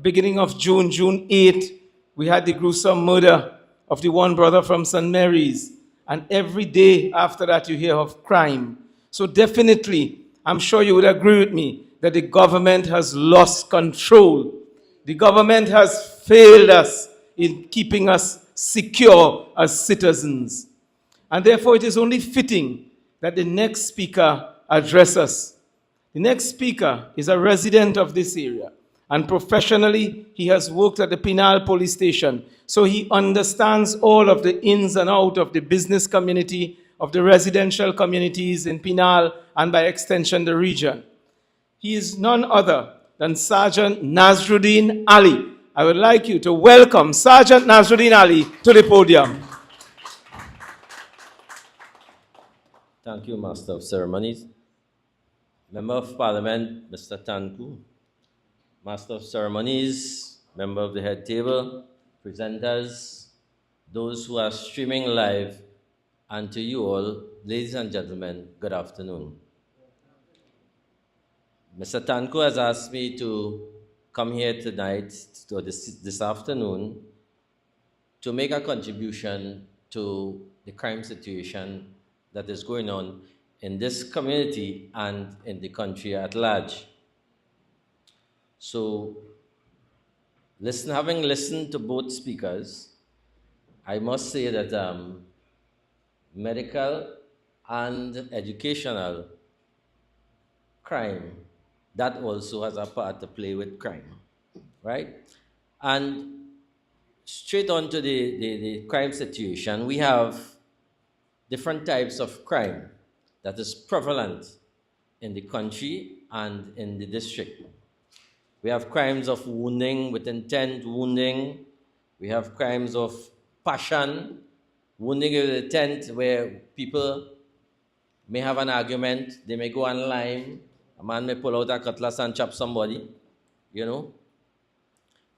beginning of June 8th, we had the gruesome murder of the one brother from St. Mary's. And every day after that, you hear of crime. So definitely, I'm sure you would agree with me that the government has lost control. The government has failed us in keeping us secure as citizens. And therefore, it is only fitting that the next speaker address us. The next speaker is a resident of this area, and professionally, he has worked at the Pinal police station, so he understands all of the ins and outs of the business community, of the residential communities in Pinal, and by extension, the region. He is none other than Sergeant Nasruddin Ali. I would like you to welcome Sergeant Nasruddin Ali to the podium. Thank you, Master of Ceremonies. Member of Parliament, Mr. Tanku, Master of Ceremonies, member of the head table, presenters, those who are streaming live, and to you all, ladies and gentlemen, good afternoon. Mr. Tanku has asked me to come here tonight, or this afternoon, to make a contribution to the crime situation that is going on in this community and in the country at large. So, having listened to both speakers, I must say that medical and educational crime, that also has a part to play with crime, right? And straight on to the crime situation, we have different types of crime that is prevalent in the country and in the district. We have crimes of wounding with intent wounding. We have crimes of passion, wounding with intent, where people may have an argument, they may go online, a man may pull out a cutlass and chop somebody, you know.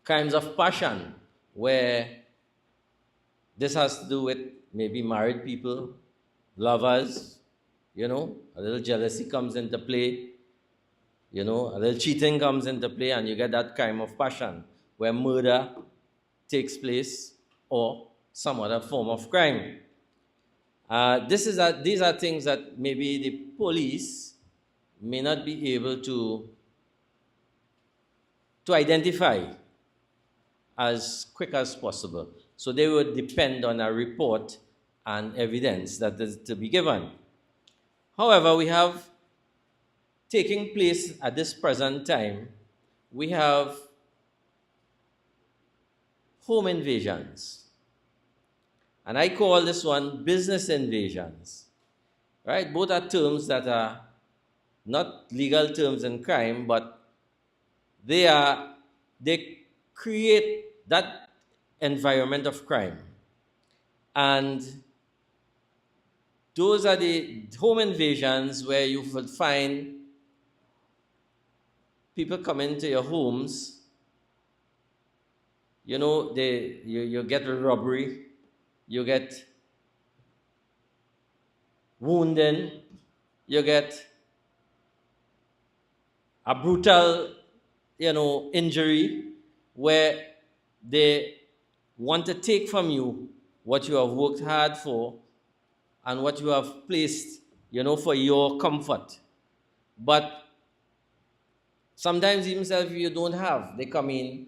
Crimes of passion, where this has to do with maybe married people, lovers, a little jealousy comes into play, a little cheating comes into play, and you get that crime of passion where murder takes place or some other form of crime. These are things that maybe the police may not be able to identify as quick as possible. So they would depend on a report and evidence that is to be given. However, we have taking place at this present time, we have home invasions. And I call this one business invasions. Right? Both are terms that are not legal terms in crime, but they create that environment of crime. And those are the home invasions where you will find people come into your homes. You get a robbery, you get wounding, you get a brutal, injury where they want to take from you what you have worked hard for and what you have placed, for your comfort. But sometimes even if you don't have, they come in,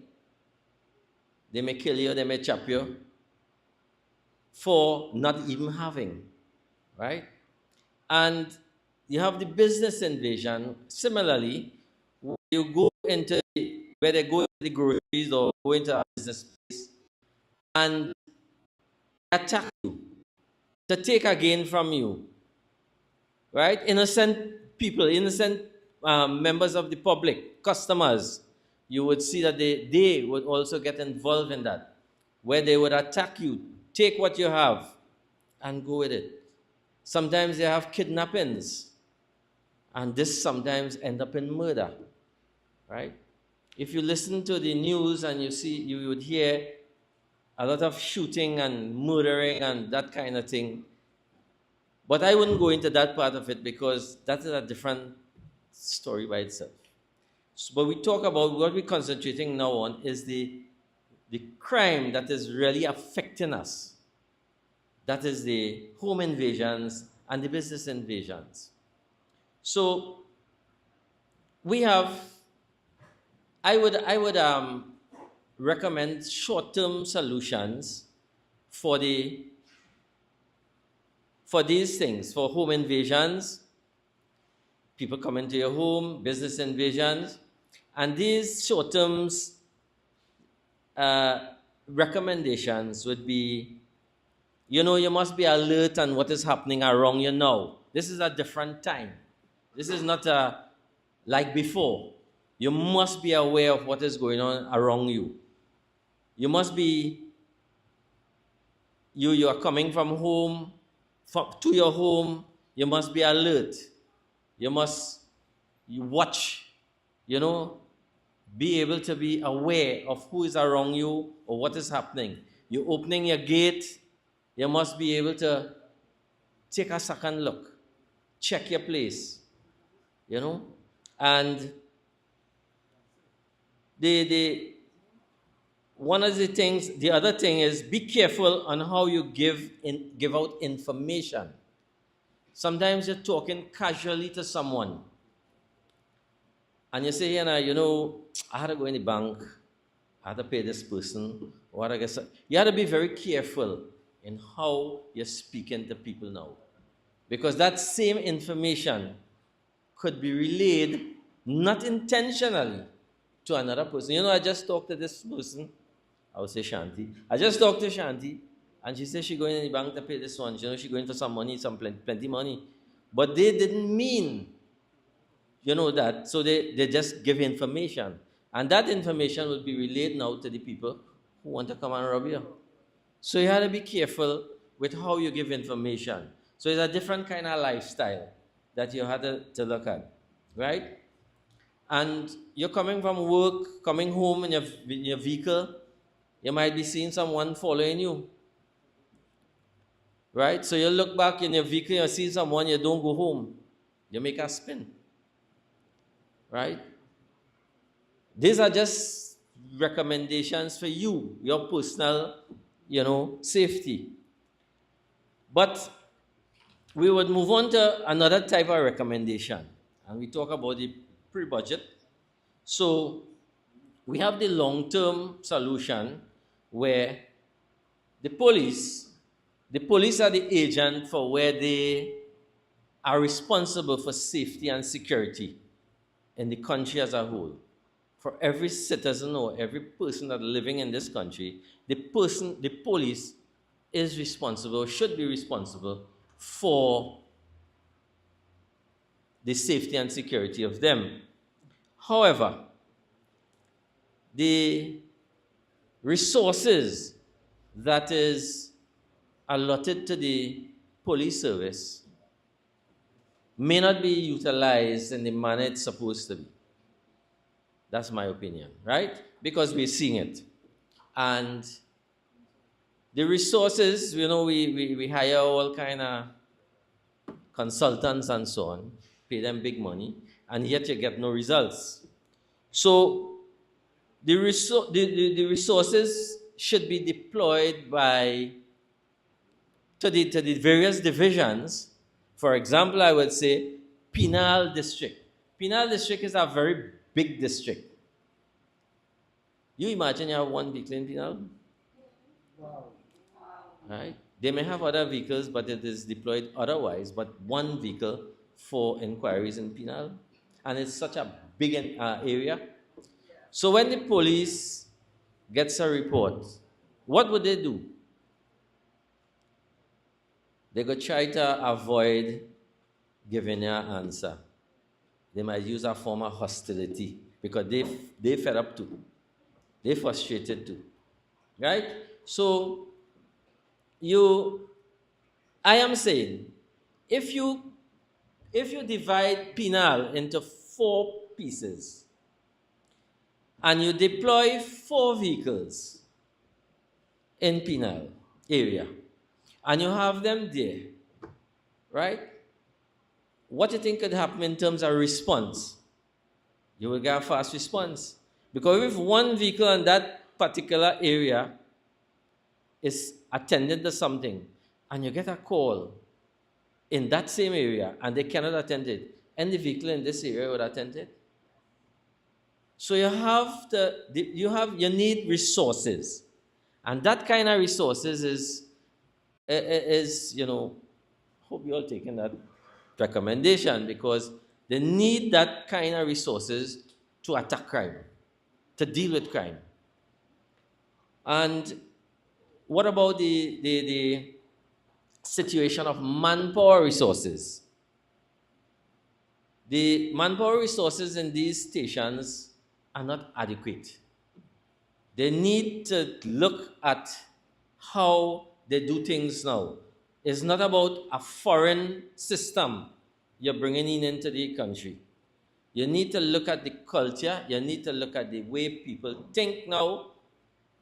they may kill you, they may chop you for not even having, right? And you have the business invasion. Similarly, you go into where they go to the groceries or go into a business place and attack you to take a gain from you, right? Innocent people, innocent members of the public, customers, you would see that they would also get involved in that, where they would attack you, take what you have, and go with it. Sometimes they have kidnappings, and this sometimes end up in murder, right? If you listen to the news and you would hear a lot of shooting and murdering and that kind of thing. But I wouldn't go into that part of it because that is a different story by itself. But we talk about what we're concentrating now on is the crime that is really affecting us. That is the home invasions and the business invasions. So we have, I would recommend short-term solutions for these things, for home invasions, people come into your home, business invasions, and these short-term recommendations would be, you must be alert on what is happening around you now. This is a different time. This is not like before. You must be aware of what is going on around you. You must be, you are coming from home, to your home, you must be alert. You watch, be able to be aware of who is around you or what is happening. You're opening your gate, you must be able to take a second look, check your place, and one of the things, the other thing is be careful on how you give out information. Sometimes you're talking casually to someone, and you say, I had to go in the bank, I had to pay this person, or I guess you had to be very careful in how you're speaking to people now, because that same information could be relayed not intentionally to another person. I just talked to this person. I would say Shanti. I just talked to Shanti, and she said she's going in the bank to pay this one. She's going for some money, plenty money. But they didn't mean, that. So they just give information. And that information will be relayed now to the people who want to come and rob you. So you have to be careful with how you give information. So it's a different kind of lifestyle that you have to look at, right? And you're coming from work, coming home in your vehicle, you might be seeing someone following you, right? So you look back in your vehicle, you see someone, you don't go home. You make a spin, right? These are just recommendations for you, your personal, safety. But we would move on to another type of recommendation, and we talk about the pre-budget. So we have the long-term solution where the police are the agent for where they are responsible for safety and security in the country as a whole. For every citizen or every person that living in this country, the police is responsible, should be responsible for the safety and security of them. However, the resources that is allotted to the police service may not be utilized in the manner it's supposed to be. That's my opinion, right? Because we're seeing it. And the resources, we hire all kind of consultants and so on, pay them big money, and yet you get no results. So the resources should be deployed to the various divisions. For example, I would say penal district. Penal district is a very big district. You imagine you have one vehicle in penal? Wow. Right? They may have other vehicles, but it is deployed otherwise, but one vehicle for inquiries in penal. And it's such a big area. So when the police gets a report, what would they do? They could try to avoid giving you an answer. They might use a form of hostility because they fed up too. They frustrated too. Right? So I am saying, if you divide penal into 4 pieces and you deploy 4 vehicles in penal area and you have them there, right? What do you think could happen in terms of response? You will get a fast response. Because if one vehicle in that particular area is attending to something and you get a call in that same area and they cannot attend it, and the vehicle in this area would attend it. So you need resources. And that kind of resources is hope you all taking that recommendation, because they need that kind of resources to attack crime, to deal with crime. And what about the situation of manpower resources? The manpower resources in these stations are not adequate. They need to look at how they do things now. It's not about a foreign system you're bringing into the country. You need to look at the culture. You need to look at the way people think now.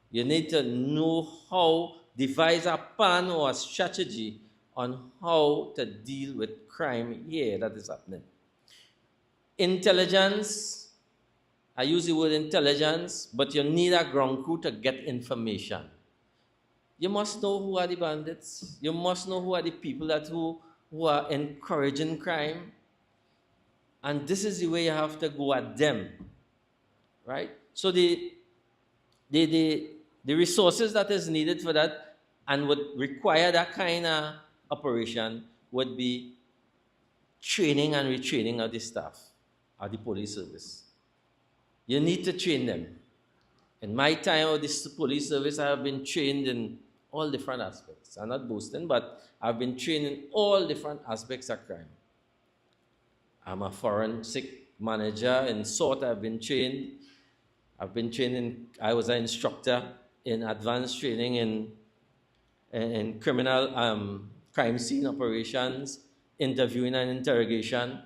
You need to know how, devise a plan or a strategy on how to deal with crime here that is happening. Intelligence, I use the word intelligence, but you need a ground crew to get information. You must know who are the bandits. You must know who are the people who are encouraging crime. And this is the way you have to go at them, right? So the resources that is needed for that and would require that kind of operation would be training and retraining of the staff of the police service. You need to train them. In my time of this police service, I have been trained in all different aspects. I'm not boasting, but I've been trained in all different aspects of crime. I'm a forensic manager in SORT. I've been trained I was an instructor in advanced training in criminal crime scene operations, interviewing and interrogation.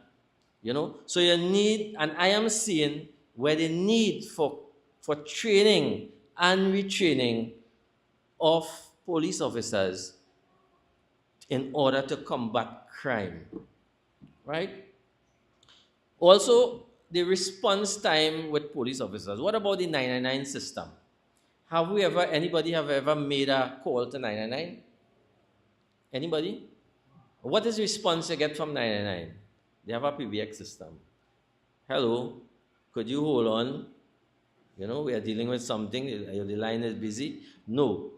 So you need, and I am seeing where the need for training and retraining of police officers in order to combat crime, right? Also, the response time with police officers. What about the 999 system? Anybody have ever made a call to 999? Anybody? What is the response you get from 999? They have a PBX system. Hello, could you hold on? You know, we are dealing with something, the line is busy. No.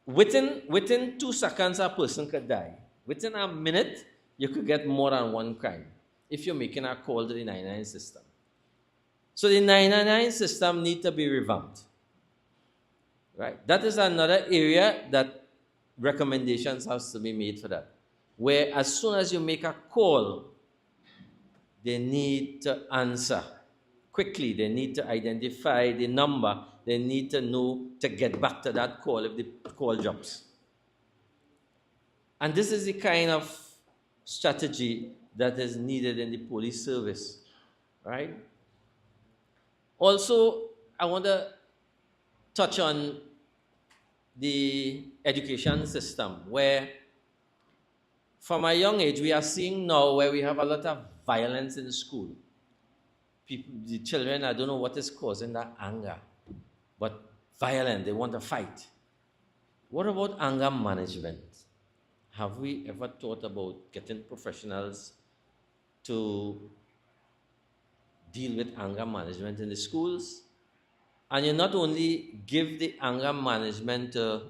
Within 2 seconds, a person could die. Within a minute, you could get more than one crime if you're making a call to the 999 system. So the 999 system needs to be revamped. Right? That is another area that recommendations have to be made for that. Where as soon as you make a call, they need to answer quickly. They need to identify the number. They need to know to get back to that call if the call drops. And this is the kind of strategy that is needed in the police service, right? Also, I want to touch on the education system, where from a young age, we are seeing now where we have a lot of violence in school. The children, I don't know what is causing that anger, but violent, they want to fight. What about anger management? Have we ever thought about getting professionals to deal with anger management in the schools? And you not only give the anger management to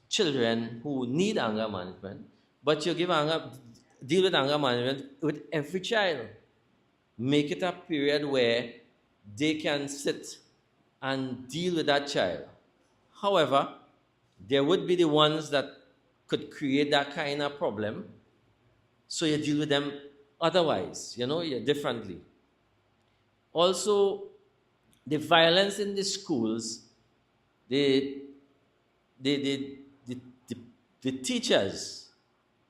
children who need anger management, but you deal with anger management with every child. Make it a period where they can sit and deal with that child. However, there would be the ones that could create that kind of problem, so you deal with them otherwise, differently. Also, the violence in the schools, the teachers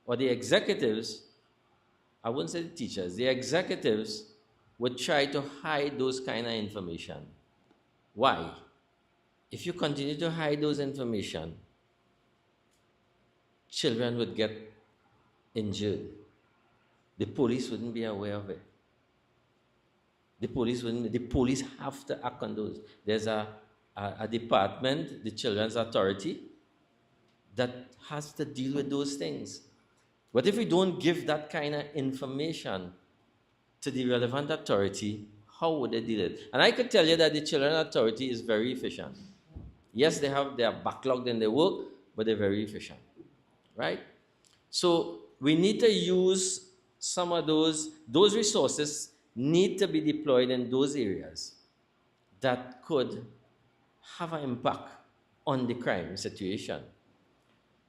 or the executives, I wouldn't say the teachers, the executives would try to hide those kind of information. Why? If you continue to hide those information, children would get injured. The police wouldn't be aware of it. The police have to act on those. There's a department, the Children's Authority, that has to deal with those things. But if we don't give that kind of information to the relevant authority, how would they deal with it? And I could tell you that the Children's Authority is very efficient. Yes, they are backlogged in their work, but they're very efficient. Right? So we need to use some of those resources need to be deployed in those areas that could have an impact on the crime situation.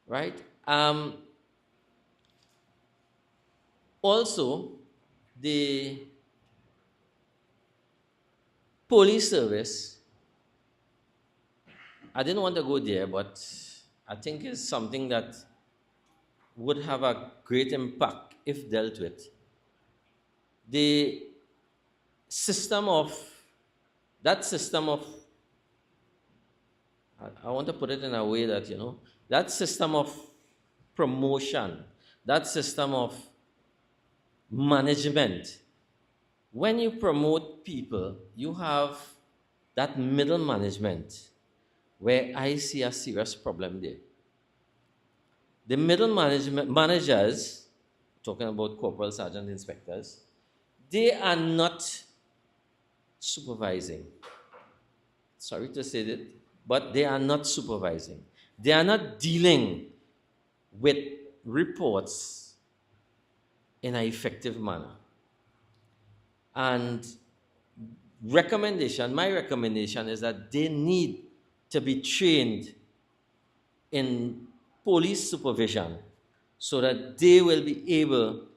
Right? Also, the police service, I didn't want to go there, but I think it's something that would have a great impact if dealt with. The system of, I want to put it in a way that, that system of promotion, that system of management, when you promote people, you have that middle management where I see a serious problem there. The middle managers, talking about corporal, sergeant, inspectors, they are not supervising. Sorry to say that, but they are not supervising. They are not dealing with reports in an effective manner. And my recommendation is that they need to be trained in police supervision so that they will be able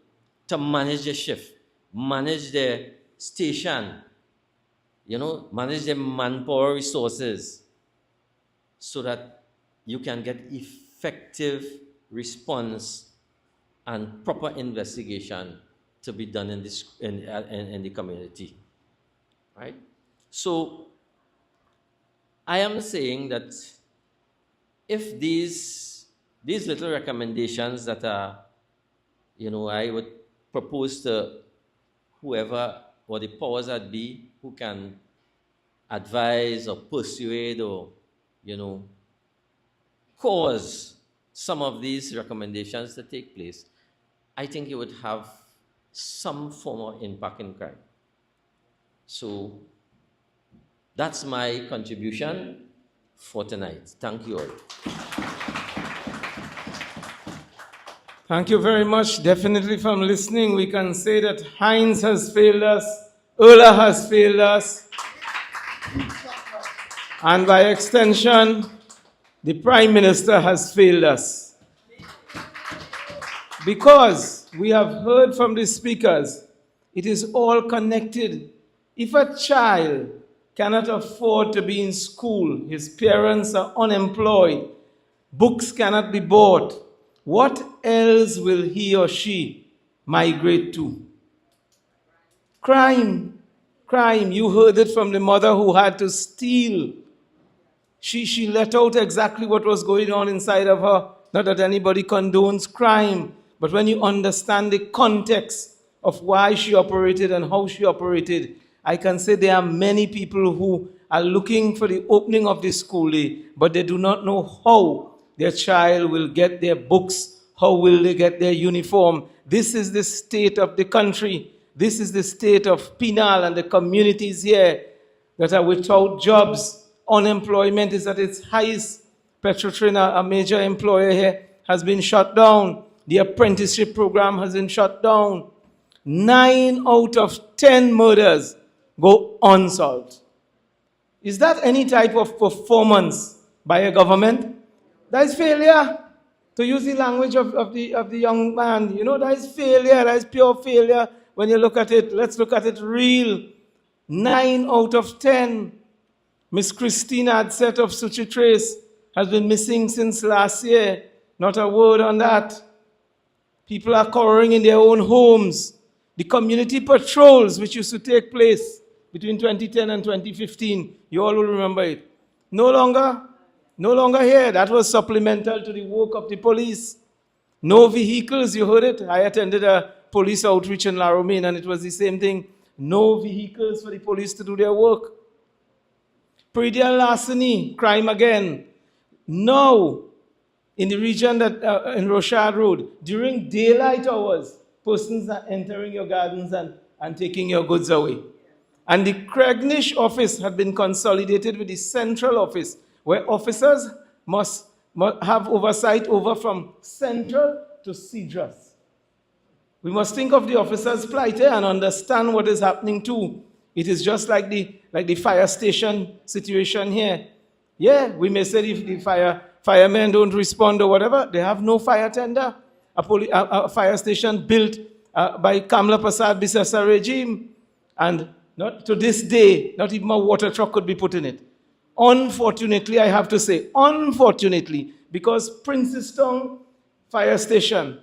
to manage their shift, manage their station, manage their manpower resources so that you can get effective response and proper investigation to be done in the community. Right? So I am saying that if these these little recommendations that are, I would propose to whoever or the powers that be who can advise or persuade or, cause some of these recommendations to take place, I think it would have some form of impact in crime. So that's my contribution for tonight. Thank you all. Thank you very much. Definitely from listening, we can say that Heinz has failed us, Ola has failed us, and by extension, the Prime Minister has failed us. Because we have heard from the speakers, it is all connected. If a child cannot afford to be in school, his parents are unemployed, books cannot be bought, what else will he or she migrate to? Crime. Crime. You heard it from the mother who had to steal. She let out exactly what was going on inside of her. Not that anybody condones crime, but when you understand the context of why she operated and how she operated, I can say there are many people who are looking for the opening of the school day, but they do not know how their child will get their books, how will they get their uniform. This is the state of the country. This is the state of Penal and the communities here that are without jobs. Unemployment is at its highest. Petrotrin, a major employer here, has been shut down. The apprenticeship program has been shut down. 9 out of 10 murders go unsolved. Is that any type of performance by a government? That is failure. To use the language of the young man, that is failure. That is pure failure. When you look at it, let's look at it real. 9 out of 10. Miss Christina Adset of Suchitrace has been missing since last year. Not a word on that. People are cowering in their own homes. The community patrols, which used to take place between 2010 and 2015, you all will remember it. No longer here. That was supplemental to the work of the police. No vehicles, you heard it. I attended a police outreach in La Romaine, and it was the same thing. No vehicles for the police to do their work. Predial larceny, crime again. Now, in the region that in Rochard Road, during daylight hours, persons are entering your gardens and taking your goods away. And the Cregnish office had been consolidated with the central office, where officers must have oversight over from central to Cedrus. We must think of the officers' plight and understand what is happening too. It is just like the fire station situation here. Yeah, we may say if the firemen don't respond or whatever, they have no fire tender. A fire station built by Kamla Prasad Bisesa regime, and not to this day, not even a water truck could be put in it. Unfortunately, I have to say, because Princestown Fire Station,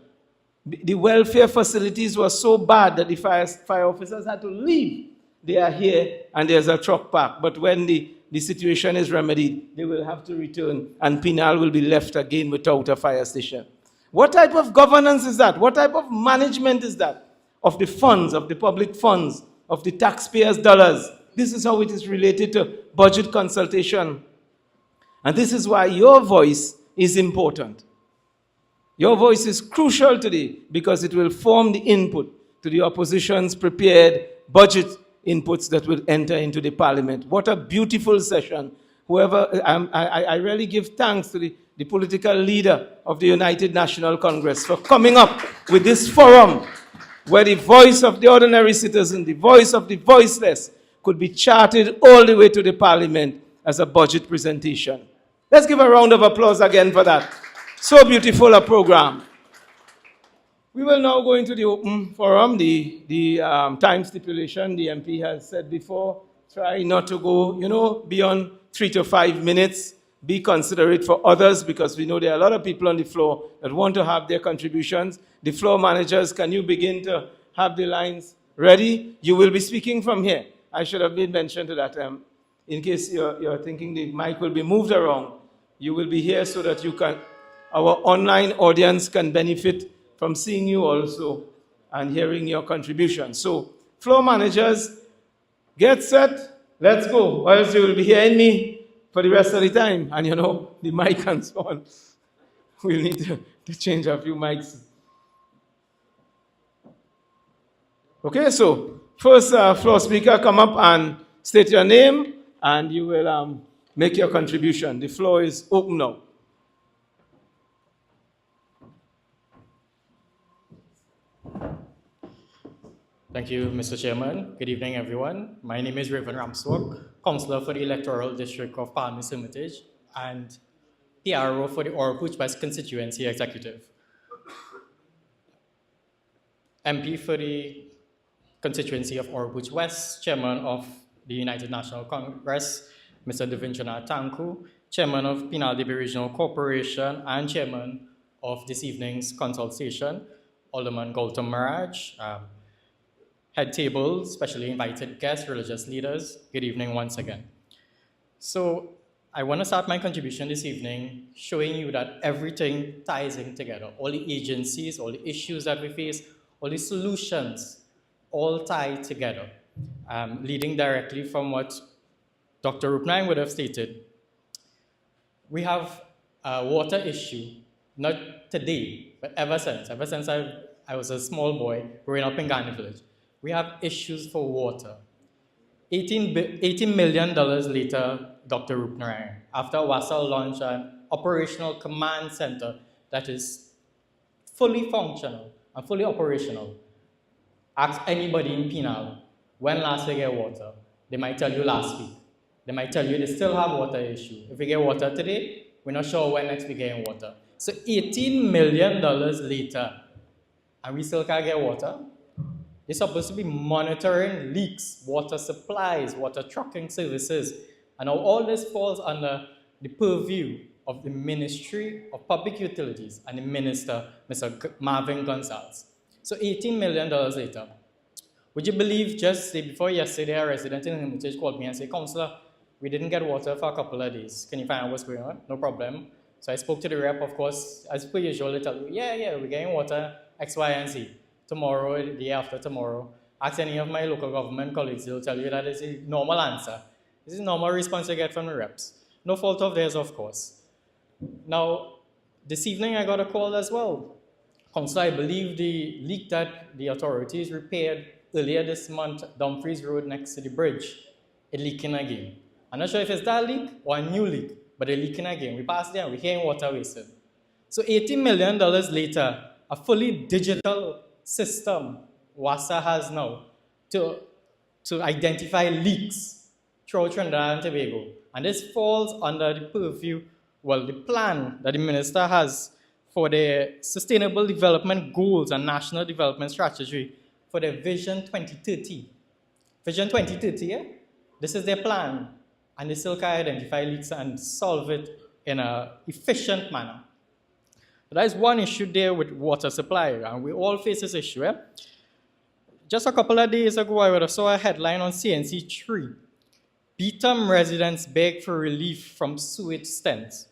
the welfare facilities were so bad that the fire officers had to leave. They are here and there's a truck park. But when the situation is remedied, they will have to return and Penal will be left again without a fire station. What type of governance is that? What type of management is that? Of the funds, of the public funds, of the taxpayers' dollars. This is how it is related to budget consultation. And this is why your voice is important. Your voice is crucial today because it will form the input to the opposition's prepared budget inputs that will enter into the parliament. What a beautiful session. I really give thanks to the political leader of the United National Congress for coming up with this forum where the voice of the ordinary citizen, the voice of the voiceless, could be charted all the way to the parliament as a budget presentation. Let's give a round of applause again for that. So beautiful a program. We will now go into the open forum. The time stipulation, the MP has said before, try not to go, beyond 3 to 5 minutes. Be considerate for others because we know there are a lot of people on the floor that want to have their contributions. The floor managers, can you begin to have the lines ready? You will be speaking from here. I should have made mention to that. In case you're thinking the mic will be moved around, you will be here so that you can... our online audience can benefit from seeing you also and hearing your contribution. So, floor managers, get set, let's go, or else you will be hearing me for the rest of the time. And you know, the mic and so on. We'll need to change a few mics. Okay, so first floor speaker, come up and state your name, and you will make your contribution. The floor is open now. Thank you, Mr. Chairman. Good evening, everyone. My name is Raven Ramswork, Councillor for the Electoral District of Palmis Hermitage and PRO for the Oropouche West Constituency Executive. MP for the constituency of Oropouche West, Chairman of the United National Congress, Mr. Devindranath Tanku, Chairman of Pinal-Debe Regional Corporation, and Chairman of this evening's consultation, Alderman Gautam Maraj, head table, specially invited guests, religious leaders. Good evening once again. So I want to start my contribution this evening showing you that everything ties in together. All the agencies, all the issues that we face, all the solutions, all tie together, leading directly from what Dr. Rupnine would have stated. We have a water issue, not today, but ever since I was a small boy growing up in Ghana Village. We have issues for water. $18 million later, Dr. Rupnine, after Wasal launched an operational command center that is fully functional and fully operational. Ask anybody in Pinal, when last they get water? They might tell you last week. They might tell you they still have water issue. If we get water today, we're not sure when next we get water. So $18 million later, and we still can't get water? They're supposed to be monitoring leaks, water supplies, water trucking services. And now all this falls under the purview of the Ministry of Public Utilities and the Minister, Mr. Marvin Gonzalez. So $18 million later. Would you believe just day before yesterday, a resident in Hermitage called me and said, Councillor, we didn't get water for a couple of days. Can you find out what's going on? No problem. So I spoke to the rep, of course, as per usual, they tell you, yeah, we're getting water, X, Y, and Z. Tomorrow, the day after tomorrow. Ask any of my local government colleagues, they'll tell you that it's a normal answer. This is a normal response you get from the reps. No fault of theirs, of course. Now, this evening I got a call as well. Councillor, I believe the leak that the authorities repaired earlier this month, Dumfries Road next to the bridge, it's leaking again. I'm not sure if it's that leak or a new leak, but it's leaking again. We passed there and we're hearing water wasted. So $18 million later, a fully digital system WASA has now to identify leaks throughout Trinidad and Tobago. And this falls under the purview, well, the plan that the minister has for the Sustainable Development Goals and National Development Strategy for the Vision 2030. Vision 2030, yeah? This is their plan. And they still can identify leaks and solve it in an efficient manner. That is one issue there with water supply, and we all face this issue. Eh? Just a couple of days ago, I saw a headline on CNC 3. Beetham residents beg for relief from sewage stents.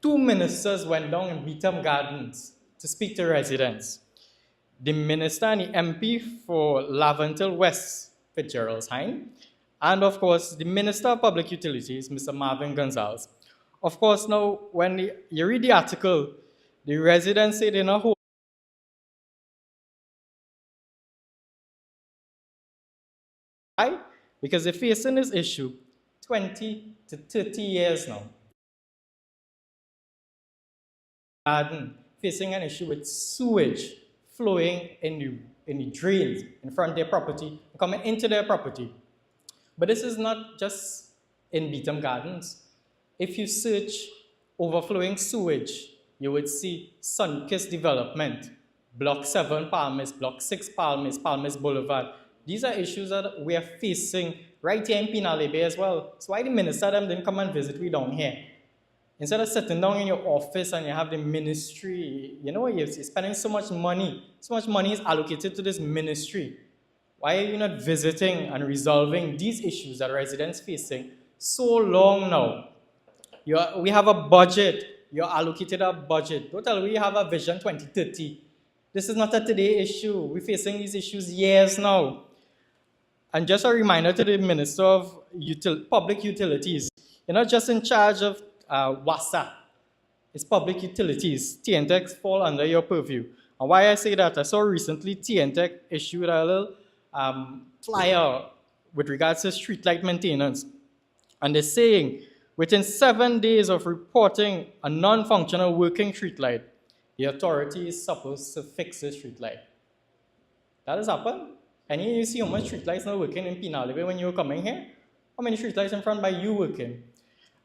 2 ministers went down in Beetham Gardens to speak to residents. The minister and the MP for Laventil West, Fitzgerald Hine, and of course, the Minister of Public Utilities, Mr. Marvin Gonzalez. Of course, now, when you read the article, the residents say they're not home. Why? Because they're facing this issue 20 to 30 years now. Facing an issue with sewage flowing in the drains in front of their property, coming into their property. But this is not just in Beetham Gardens. If you search overflowing sewage, you would see Sunkist Development, Block 7 Palmis, Block 6 Palmis, Palmis Boulevard. These are issues that we are facing right here in Pinal-Debe as well. So why the minister didn't come and visit we down here? Instead of sitting down in your office and you have the ministry, you know, you're spending so much money is allocated to this ministry. Why are you not visiting and resolving these issues that residents facing so long now? We have a budget you're allocated a budget. Don't tell me you have a vision 2030. This is not a today issue. We're facing these issues years now. And just a reminder to the Minister of Public Utilities, you're not just in charge of WASA, it's public utilities. TNTEC fall under your purview. And why I say that, I saw recently TNTEC issued a little flyer with regards to streetlight maintenance. And they're saying, within 7 days of reporting a non-functional working streetlight, the authority is supposed to fix the streetlight. That has happened. And you see how much streetlights not working in Pinalebe when you were coming here? How many streetlights in front by you working?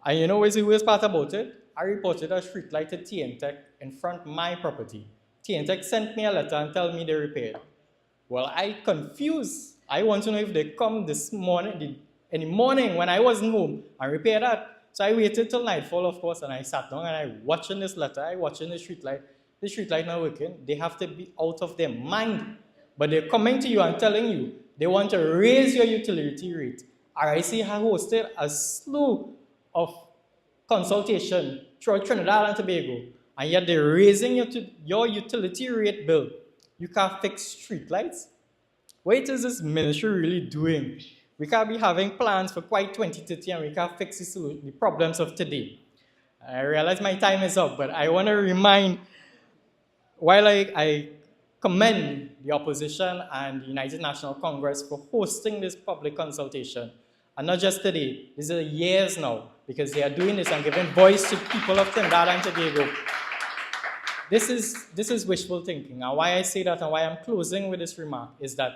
And you know what's the worst part about it? I reported a streetlight to TNTEC in front of my property. TNTEC sent me a letter and told me they repaired. Well, I confused. I want to know if they come this morning, in the morning when I wasn't home, and repair that. So I waited till nightfall, of course, and I sat down and I watching this letter, I watching the streetlight. The streetlight not working. They have to be out of their mind. But they're coming to you and telling you they want to raise your utility rate. RIC has hosted a slew of consultation throughout Trinidad and Tobago, and yet they're raising your utility rate bill. You can't fix streetlights? What is this ministry really doing? We can't be having plans for quite 2030 and we can't fix the problems of today. I realize my time is up, but I want to remind, while I commend the opposition and the United National Congress for hosting this public consultation, and not just today, these are years now, because they are doing this and giving voice to people of Trinidad and Tobago. This is wishful thinking, and why I say that and why I'm closing with this remark is that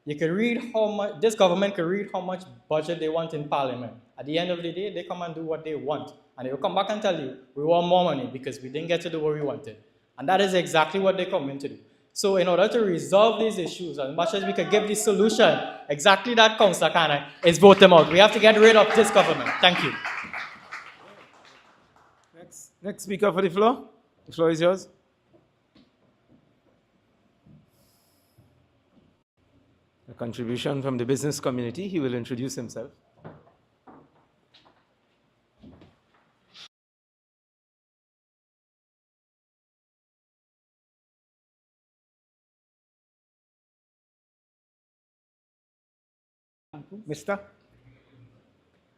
you can read how much, this government can read how much budget they want in Parliament. At the end of the day, they come and do what they want, and they will come back and tell you, we want more money because we didn't get to do what we wanted. And that is exactly what they come in to do. So in order to resolve these issues, as much as we could give the solution, exactly that, Councillor Kana, is vote them out. We have to get rid of this government. Thank you. Next speaker for the floor. The floor is yours. A contribution from the business community. He will introduce himself. Mr.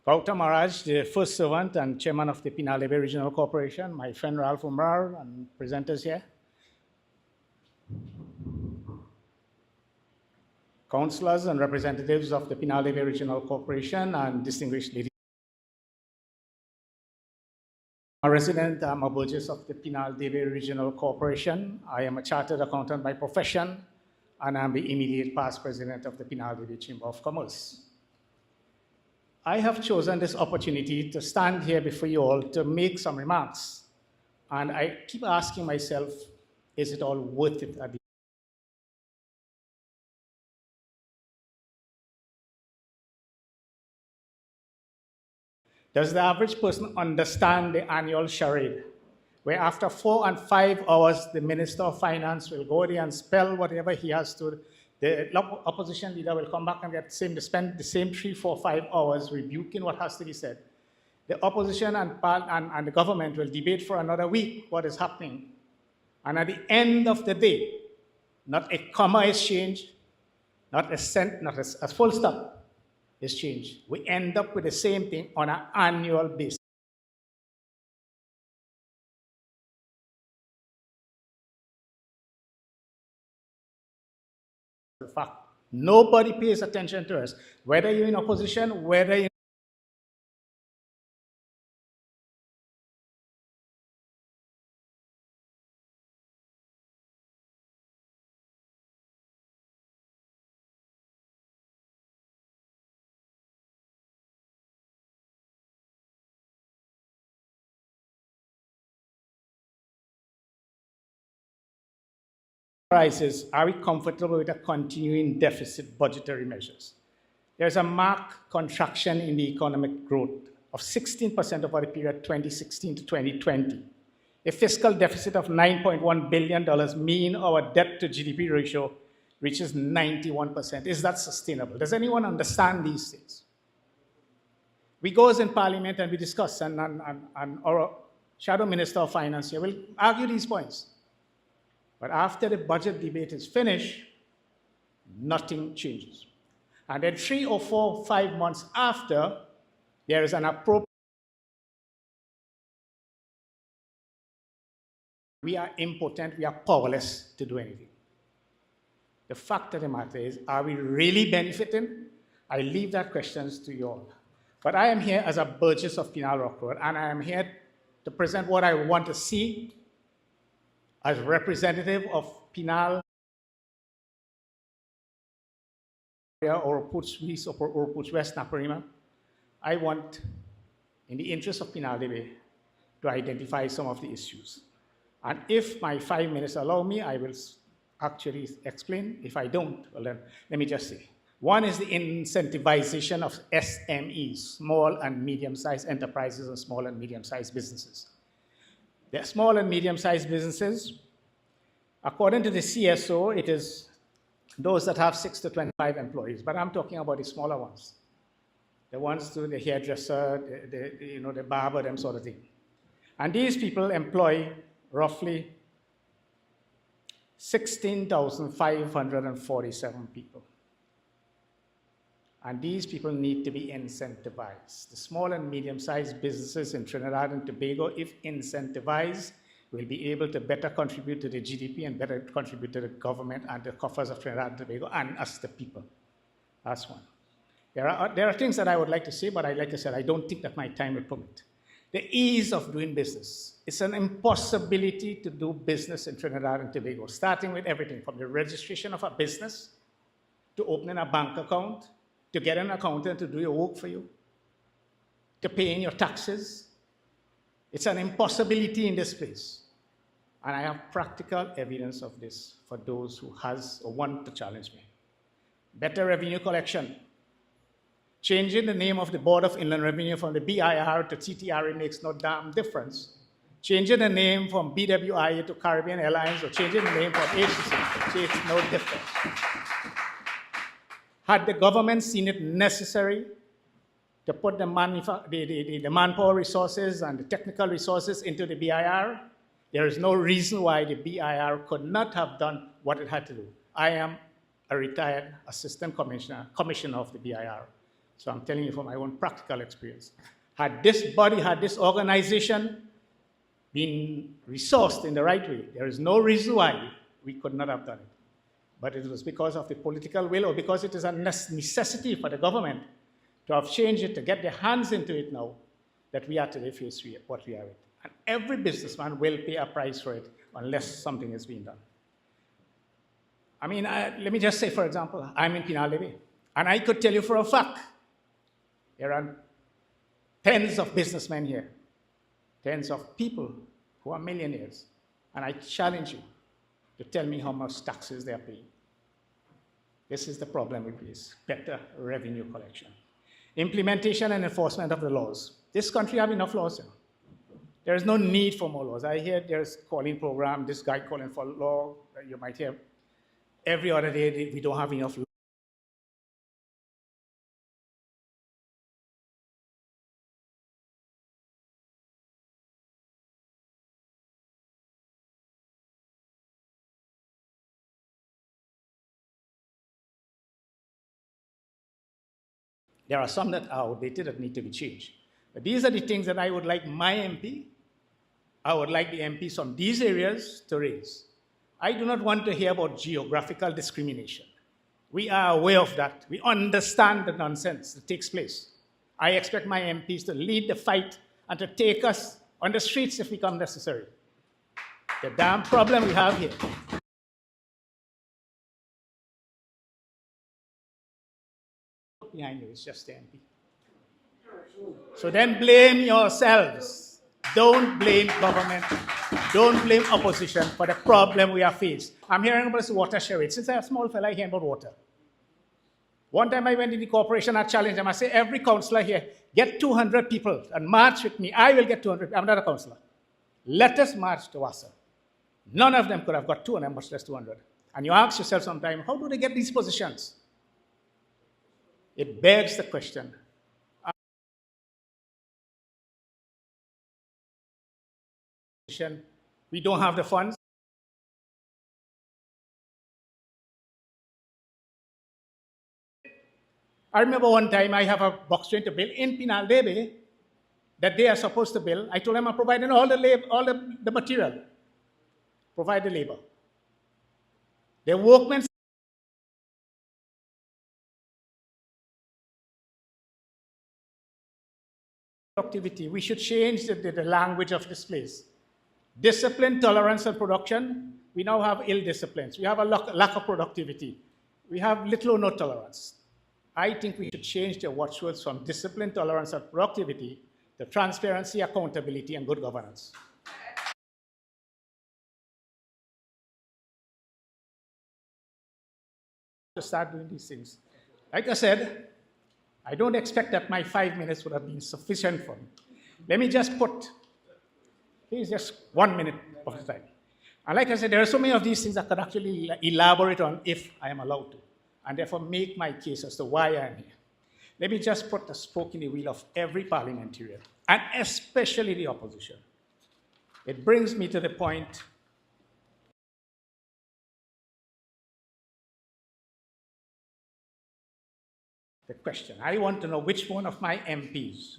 Gautam Maharaj, the first servant and chairman of the Pinalebe Regional Corporation, my friend Ralph Umar, and presenters here. Councillors and representatives of the Pinalebe Regional Corporation and distinguished ladies. I'm a resident, I'm a burgess of the Pinalebe Regional Corporation. I am a chartered accountant by profession, and I'm the immediate past president of the Pinalebe Chamber of Commerce. I have chosen this opportunity to stand here before you all to make some remarks. And I keep asking myself, is it all worth it at the Does the average person understand the annual charade, where after 4 and 5 hours, the Minister of Finance will go there and spell whatever he has to, the opposition leader will come back and spend the same 3, 4, 5 hours rebuking what has to be said. The opposition and the government will debate for another week what is happening. And at the end of the day, not a comma is changed, not a full stop is changed. We end up with the same thing on an annual basis. In fact, nobody pays attention to us, whether you're in opposition, whether you're prices, are we comfortable with a continuing deficit budgetary measures? There's a marked contraction in the economic growth of 16% over the period 2016 to 2020. A fiscal deficit of $9.1 billion mean our debt to GDP ratio reaches 91%. Is that sustainable? Does anyone understand these things? We go in Parliament and we discuss, and our Shadow Minister of Finance here will argue these points. But after the budget debate is finished, nothing changes. And then 3 or 4, 5 months after, there is an appropriate. We are impotent, we are powerless to do anything. The fact of the matter is, are we really benefiting? I leave that question to you all. But I am here as a Burgess of Penal Rock Road, and I am here to present what I want to see as representative of Penal Oropouche East or Oropouche West Naparima. I want, in the interest of Penal Debe, to identify some of the issues. And if my 5 minutes allow me, I will actually explain. If I don't, well then, let me just say. One is the incentivization of SMEs, small and medium-sized enterprises and small and medium-sized businesses. The small and medium-sized businesses, according to the CSO, it is those that have 6 to 25 employees, but I'm talking about the smaller ones. The ones to the hairdresser, the barber, them sort of thing. And these people employ roughly 16,547 people. And these people need to be incentivized. The small and medium-sized businesses in Trinidad and Tobago, if incentivized, will be able to better contribute to the GDP and better contribute to the government and the coffers of Trinidad and Tobago and us, the people. That's one. There are things that I would like to say, but like I said, I don't think that my time will permit. The ease of doing business. It's an impossibility to do business in Trinidad and Tobago, starting with everything from the registration of a business to opening a bank account, to get an accountant to do your work for you, to paying your taxes. It's an impossibility in this place. And I have practical evidence of this for those who has or want to challenge me. Better revenue collection. Changing the name of the Board of Inland Revenue from the BIR to TTRA makes no damn difference. Changing the name from BWI to Caribbean Airlines or changing the name from HCC makes no difference. Had the government seen it necessary to put the manpower resources and the technical resources into the BIR, there is no reason why the BIR could not have done what it had to do. I am a retired assistant commissioner of the BIR. So I'm telling you from my own practical experience. Had this body, had this organization been resourced in the right way, there is no reason why we could not have done it. But it was because of the political will or because it is a necessity for the government to have changed it, to get their hands into it now, that we are today faced with what we are with. And every businessman will pay a price for it unless something is being done. I mean, let me just say, for example, I'm in Penal Debe, and I could tell you for a fact, there are tens of businessmen here, tens of people who are millionaires, and I challenge you to tell me how much taxes they are paying. This is the problem we face, better revenue collection. Implementation and enforcement of the laws. This country have enough laws here. There is no need for more laws. I hear there's calling program, this guy calling for law, you might hear every other day we don't have enough law. There are some that are outdated that need to be changed. But these are the things that I would like my MP, I would like the MPs from these areas to raise. I do not want to hear about geographical discrimination. We are aware of that. We understand the nonsense that takes place. I expect my MPs to lead the fight and to take us on the streets if it becomes necessary. The damn problem we have here. Behind you, it's just the MP. So then blame yourselves. Don't blame government. Don't blame opposition for the problem we are faced. I'm hearing about this water charade. Since I'm a small fella, I hear about water. One time I went in the corporation, I challenged them. I said, every councillor here, get 200 people and march with me. I will get 200. I'm not a councillor. Let us march to Wassa. None of them could have got 200, much less 200. And you ask yourself sometimes, how do they get these positions? It begs the question, We don't have the funds. I remember one time I have a box train to build in Pinal Debe that they are supposed to build. I told them I'm providing all the material, provide the labor. The workmen productivity. We should change the language of this place. Discipline, tolerance, and production. We now have ill disciplines. We have a lack of productivity. We have little or no tolerance. I think we should change the watchwords from discipline, tolerance, and productivity to transparency, accountability, and good governance. To start doing these things. Like I said, I don't expect that my 5 minutes would have been sufficient for me. Let me just here's just 1 minute of the time. And like I said, there are so many of these things I could actually elaborate on if I am allowed to, and therefore make my case as to why I am here. Let me just put a spoke in the wheel of every parliamentarian, and especially the opposition. It brings me to the point the question. I want to know which one of my MPs,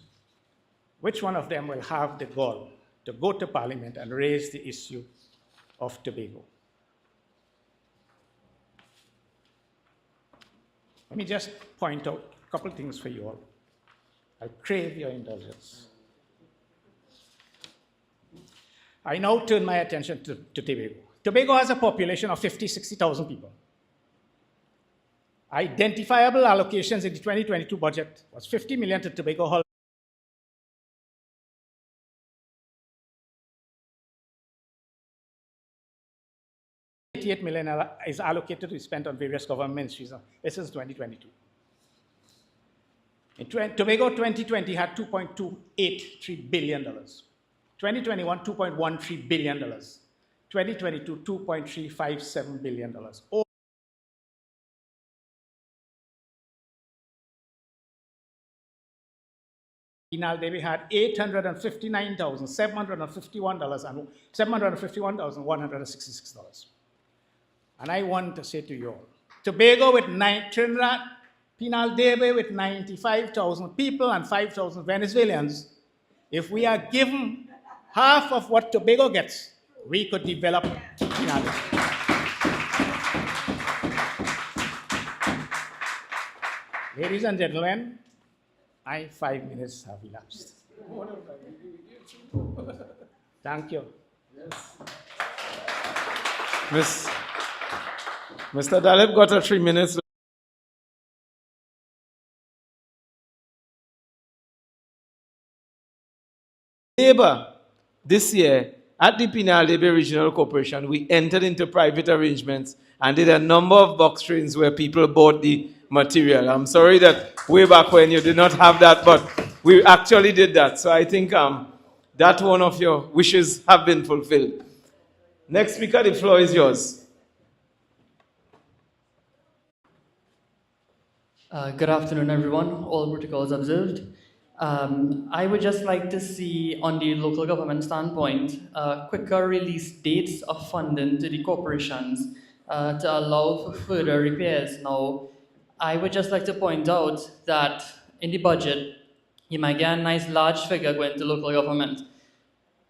which one of them will have the gall to go to Parliament and raise the issue of Tobago. Let me just point out a couple of things for you all. I crave your indulgence. I now turn my attention to Tobago. Tobago has a population of 60,000 people. Identifiable allocations in the 2022 budget was 50 million to Tobago Hall. $88 million is allocated to be spent on various government ministries. This is 2022. In Tobago 2020 had $2.283 billion. 2021, $2.13 billion. 2022, $2.357 billion. Pinal Debe had $751,166. And I want to say to you all, Tobago with Trinidad, Pinal Debe with 95,000 people and 5,000 Venezuelans, if we are given half of what Tobago gets, we could develop Pinal Debe. Ladies and gentlemen, my 5 minutes have elapsed. Thank you. Yes. Mr. Daleb got a 3 minutes. Labor, this year, at the Pinal Debe Regional Corporation, we entered into private arrangements and did a number of box trains where people bought the material. I'm sorry that way back when you did not have that, but we actually did that. So I think that one of your wishes have been fulfilled. Next speaker, the floor is yours. Good afternoon, everyone. All protocols observed. I would just like to see, on the local government standpoint, quicker release dates of funding to the corporations to allow for further repairs. Now, I would just like to point out that in the budget, you might get a nice large figure going to local government.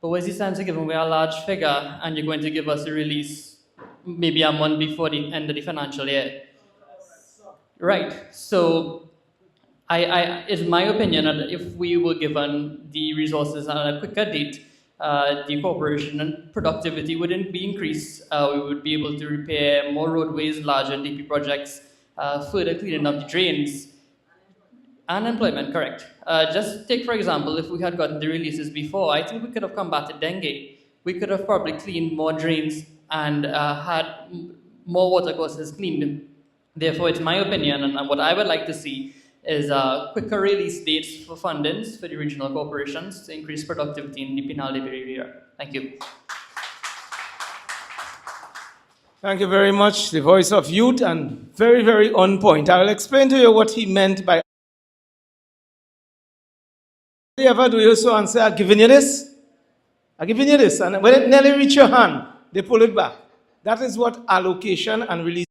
But where's the sense of giving away a large figure and you're going to give us a release maybe a month before the end of the financial year? Right. So it's my opinion that if we were given the resources at a quicker date, the corporation and productivity wouldn't be increased. We would be able to repair more roadways, larger DP projects, further cleaning up the drains. Unemployment, correct. Just take, for example, if we had gotten the releases before, I think we could have combated dengue. We could have probably cleaned more drains and had more water courses cleaned. Therefore, it's my opinion, and what I would like to see is quicker release dates for fundings for the regional corporations to increase productivity in the Pinal Debe area. Thank you. Thank you very much. The voice of youth and very, very on point. I will explain to you what he meant by. Did you ever do you so and say, I've given you this? I'm giving you this, and when it nearly reaches your hand, they pull it back. That is what allocation and release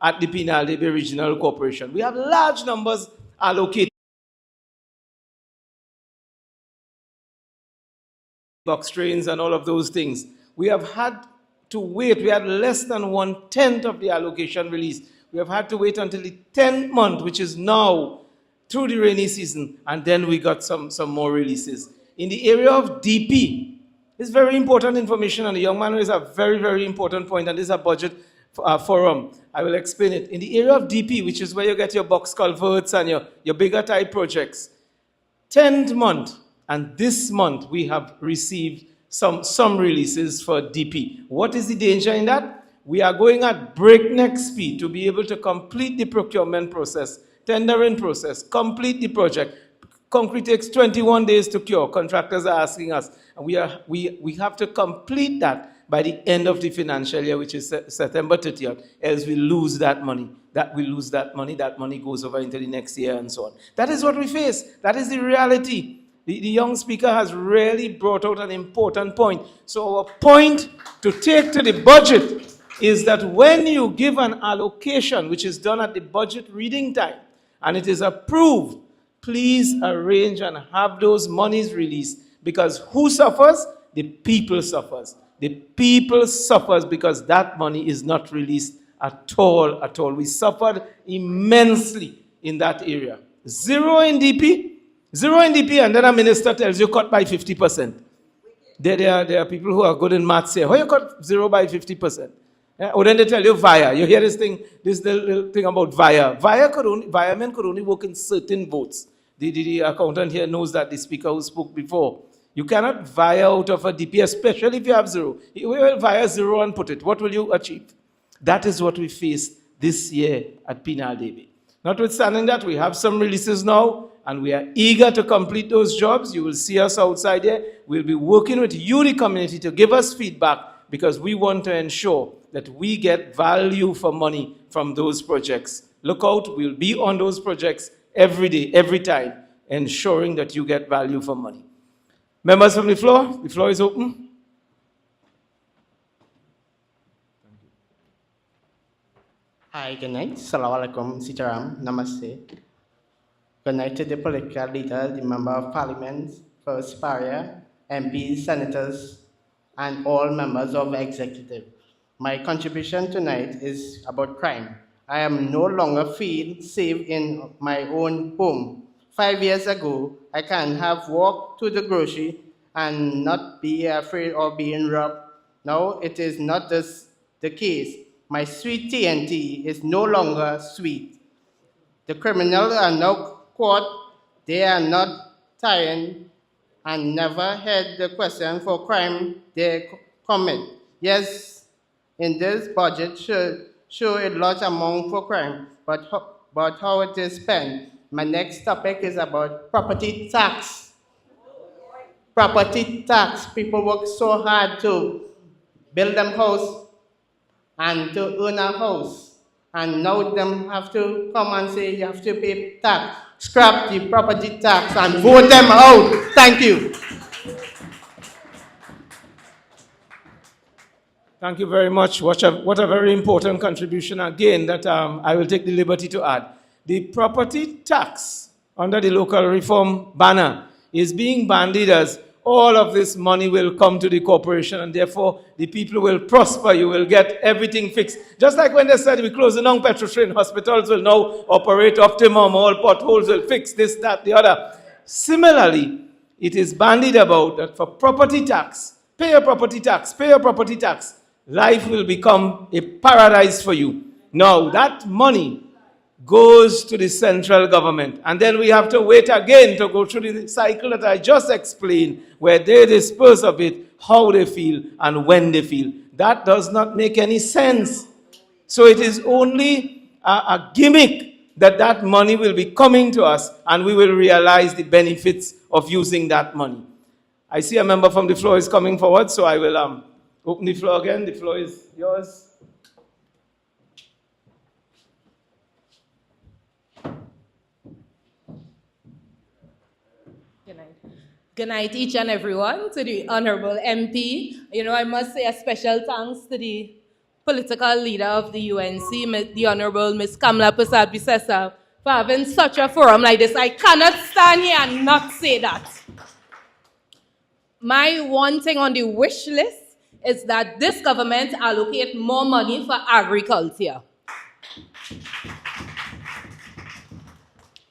at the Penal-Debe Regional Corporation. We have large numbers allocated. Box trains and all of those things. We have had to wait. We had less than 1/10 of the allocation release. We have had to wait until the 10th month, which is now, through the rainy season, and then we got some more releases. In the area of DP, it's very important information, and the young man raised a very, very important point, and this is a budget forum. I will explain it. In the area of DP, which is where you get your box culverts and your bigger type projects, 10th month, and this month we have received some releases for DP. What is the danger in that? We are going at breakneck speed to be able to complete the procurement process, tendering process, complete the project. Concrete takes 21 days to cure. Contractors are asking us, and we have to complete that by the end of the financial year, which is September 30th, else we lose that money. That money goes over into the next year and so on. That is what we face. That is the reality. The young speaker has really brought out an important point. So our point to take to the budget is that when you give an allocation, which is done at the budget reading time, and it is approved, please arrange and have those monies released, because who suffers? The people suffers. The people suffers because that money is not released at all. We suffered immensely in that area. Zero in DP, and then a minister tells you cut by 50%. There are people who are good in maths here. How you cut 0 by 50%? Yeah? Or then they tell you VIA. You hear this little thing about VIA. VIA men could only work in certain votes. The accountant here knows that, the speaker who spoke before. You cannot VIA out of a DP, especially if you have 0. You will VIA 0 and put it. What will you achieve? That is what we face this year at Penal-Debe. Notwithstanding that, we have some releases now, and we are eager to complete those jobs. You will see us outside there. We'll be working with you, the community, to give us feedback, because we want to ensure that we get value for money from those projects. Look out, we'll be on those projects every day, every time, ensuring that you get value for money. Members from the floor is open. Hi, good night. Assalamu alaikum, Sitaram, Namaste. Good night to the political leaders, the member of parliament, first barrier, MPs, senators, and all members of the executive. My contribution tonight is about crime. I am no longer feel safe in my own home. 5 years ago, I can have walked to the grocery and not be afraid of being robbed. Now it is not the case. My sweet TNT is no longer sweet. The criminals are now caught. They are not tired and never had the question for crime they commit. Yes, in this budget should show a large amount for crime, but how it is spent. My next topic is about property tax. Property tax. People work so hard to build them house and to own a house, and now them have to come and say you have to pay tax. Scrap the property tax and vote them out. Thank you. Thank you very much. What a very important contribution again that I will take the liberty to add. The property tax under the local reform banner is being bandied as all of this money will come to the corporation and therefore the people will prosper. You will get everything fixed. Just like when they said we close the non-petrol train, hospitals will now operate optimum, all potholes will fix, this, that, the other. Similarly, it is bandied about that for property tax, pay your property tax, pay your property tax. Life will become a paradise for you. Now, that money goes to the central government, and then we have to wait again to go through the cycle that I just explained, where they dispose of it, how they feel, and when they feel. That does not make any sense. So it is only a gimmick that money will be coming to us, and we will realize the benefits of using that money. I see a member from the floor is coming forward, so I will open the floor again. The floor is yours. Good night. Good night, each and everyone, to the Honorable MP. You know, I must say a special thanks to the political leader of the UNC, the Honorable Ms. Kamala Persad-Bissessar, for having such a forum like this. I cannot stand here and not say that. My one thing on the wish list is that this government allocate more money for agriculture.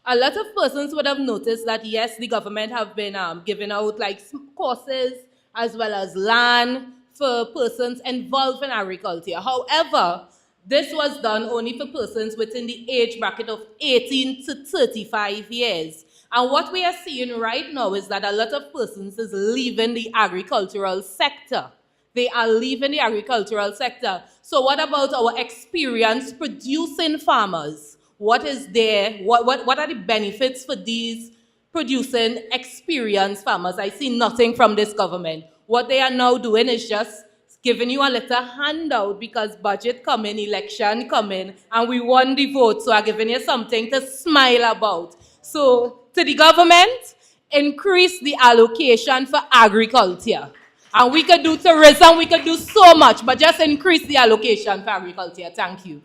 A lot of persons would have noticed that, yes, the government have been giving out like courses as well as land for persons involved in agriculture. However, this was done only for persons within the age bracket of 18 to 35 years. And what we are seeing right now is that a lot of persons is leaving the agricultural sector. They are leaving the agricultural sector. So what about our experienced producing farmers? What is there? What are the benefits for these producing experienced farmers? I see nothing from this government. What they are now doing is just giving you a little handout because budget coming, election coming, and we won the vote, so I'm giving you something to smile about. So to the government, increase the allocation for agriculture. And we could do tourism, we could do so much, but just increase the allocation for agriculture. Thank you.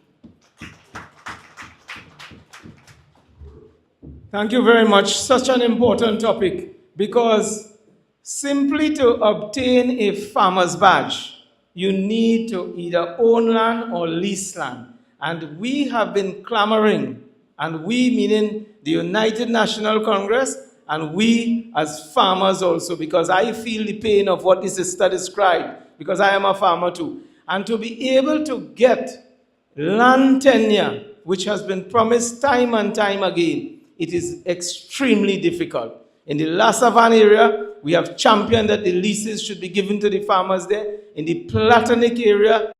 Thank you very much. Such an important topic, because simply to obtain a farmer's badge, you need to either own land or lease land. And we have been clamoring, and we meaning the United National Congress, and we as farmers also, because I feel the pain of what this sister described, because I am a farmer too. And to be able to get land tenure, which has been promised time and time again, it is extremely difficult. In the La Savanne area, we have championed that the leases should be given to the farmers there. In the Platonic area,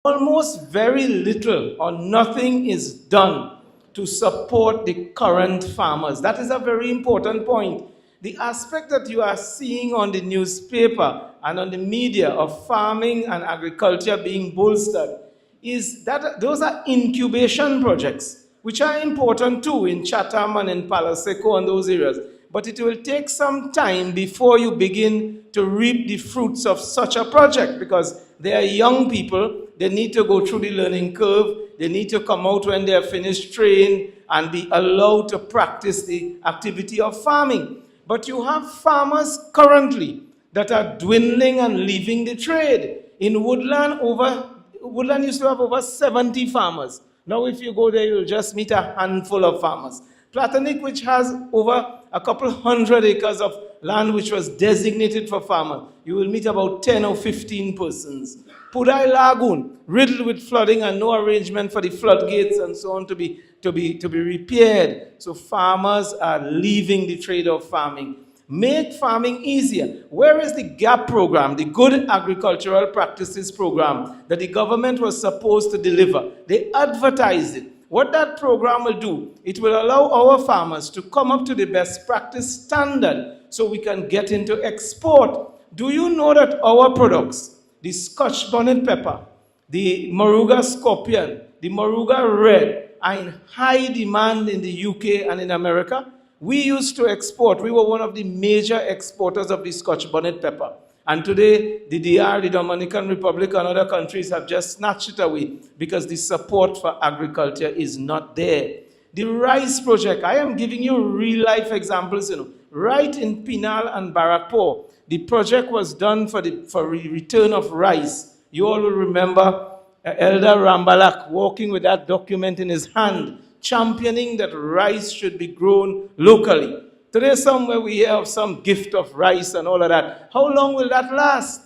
almost very little or nothing is done to support the current farmers. That is a very important point. The aspect that you are seeing on the newspaper and on the media of farming and agriculture being bolstered is that those are incubation projects, which are important too in Chatham and in Palo Seco and those areas. But it will take some time before you begin to reap the fruits of such a project, because they are young people, they need to go through the learning curve, they need to come out when they are finished trained and be allowed to practice the activity of farming. But you have farmers currently that are dwindling and leaving the trade. In Woodland used to have over 70 farmers. Now if you go there, you'll just meet a handful of farmers. Platonic, which has over a couple hundred acres of land which was designated for farmers, you will meet about 10 or 15 persons. Pudai Lagoon, riddled with flooding and no arrangement for the floodgates and so on to be repaired. So farmers are leaving the trade of farming. Make farming easier. Where is the GAP program, the Good Agricultural Practices program that the government was supposed to deliver? They advertised it. What that program will do, it will allow our farmers to come up to the best practice standard so we can get into export. Do you know that our products, the Scotch bonnet pepper, the Moruga scorpion, the Moruga red, are in high demand in the UK and in America? We used to export. We were one of the major exporters of the Scotch bonnet pepper. And today, the DR, the Dominican Republic, and other countries have just snatched it away because the support for agriculture is not there. The rice project, I am giving you real-life examples. Right in Pinal and Barakpur, the project was done for return of rice. You all will remember Elder Rambalak walking with that document in his hand, championing that rice should be grown locally. Today somewhere we hear of some gift of rice and all of that. How long will that last?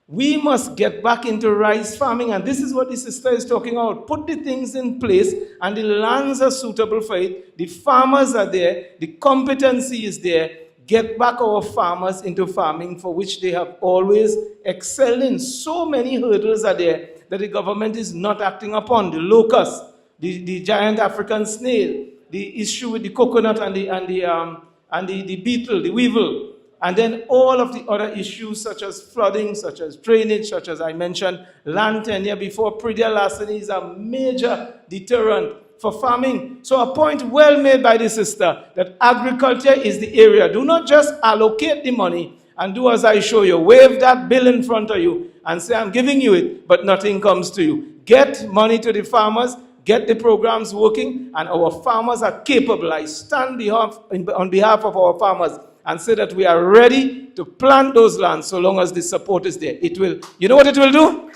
We must get back into rice farming, and this is what the sister is talking about. Put the things in place, and the lands are suitable for it. The farmers are there. The competency is there. Get back our farmers into farming, for which they have always excelled in. So many hurdles are there that the government is not acting upon. The locust, the giant African snail, the issue with the coconut and the beetle, the weevil, and then all of the other issues such as flooding, such as drainage, such as I mentioned, land tenure before predial larceny is a major deterrent for farming. So a point well made by the sister that agriculture is the area. Do not just allocate the money and do as I show you. Wave that bill in front of you and say, I'm giving you it, but nothing comes to you. Get money to the farmers, get the programs working, and our farmers are capable. I stand on behalf of our farmers and say that we are ready to plant those lands so long as the support is there. It will, you know what it will do?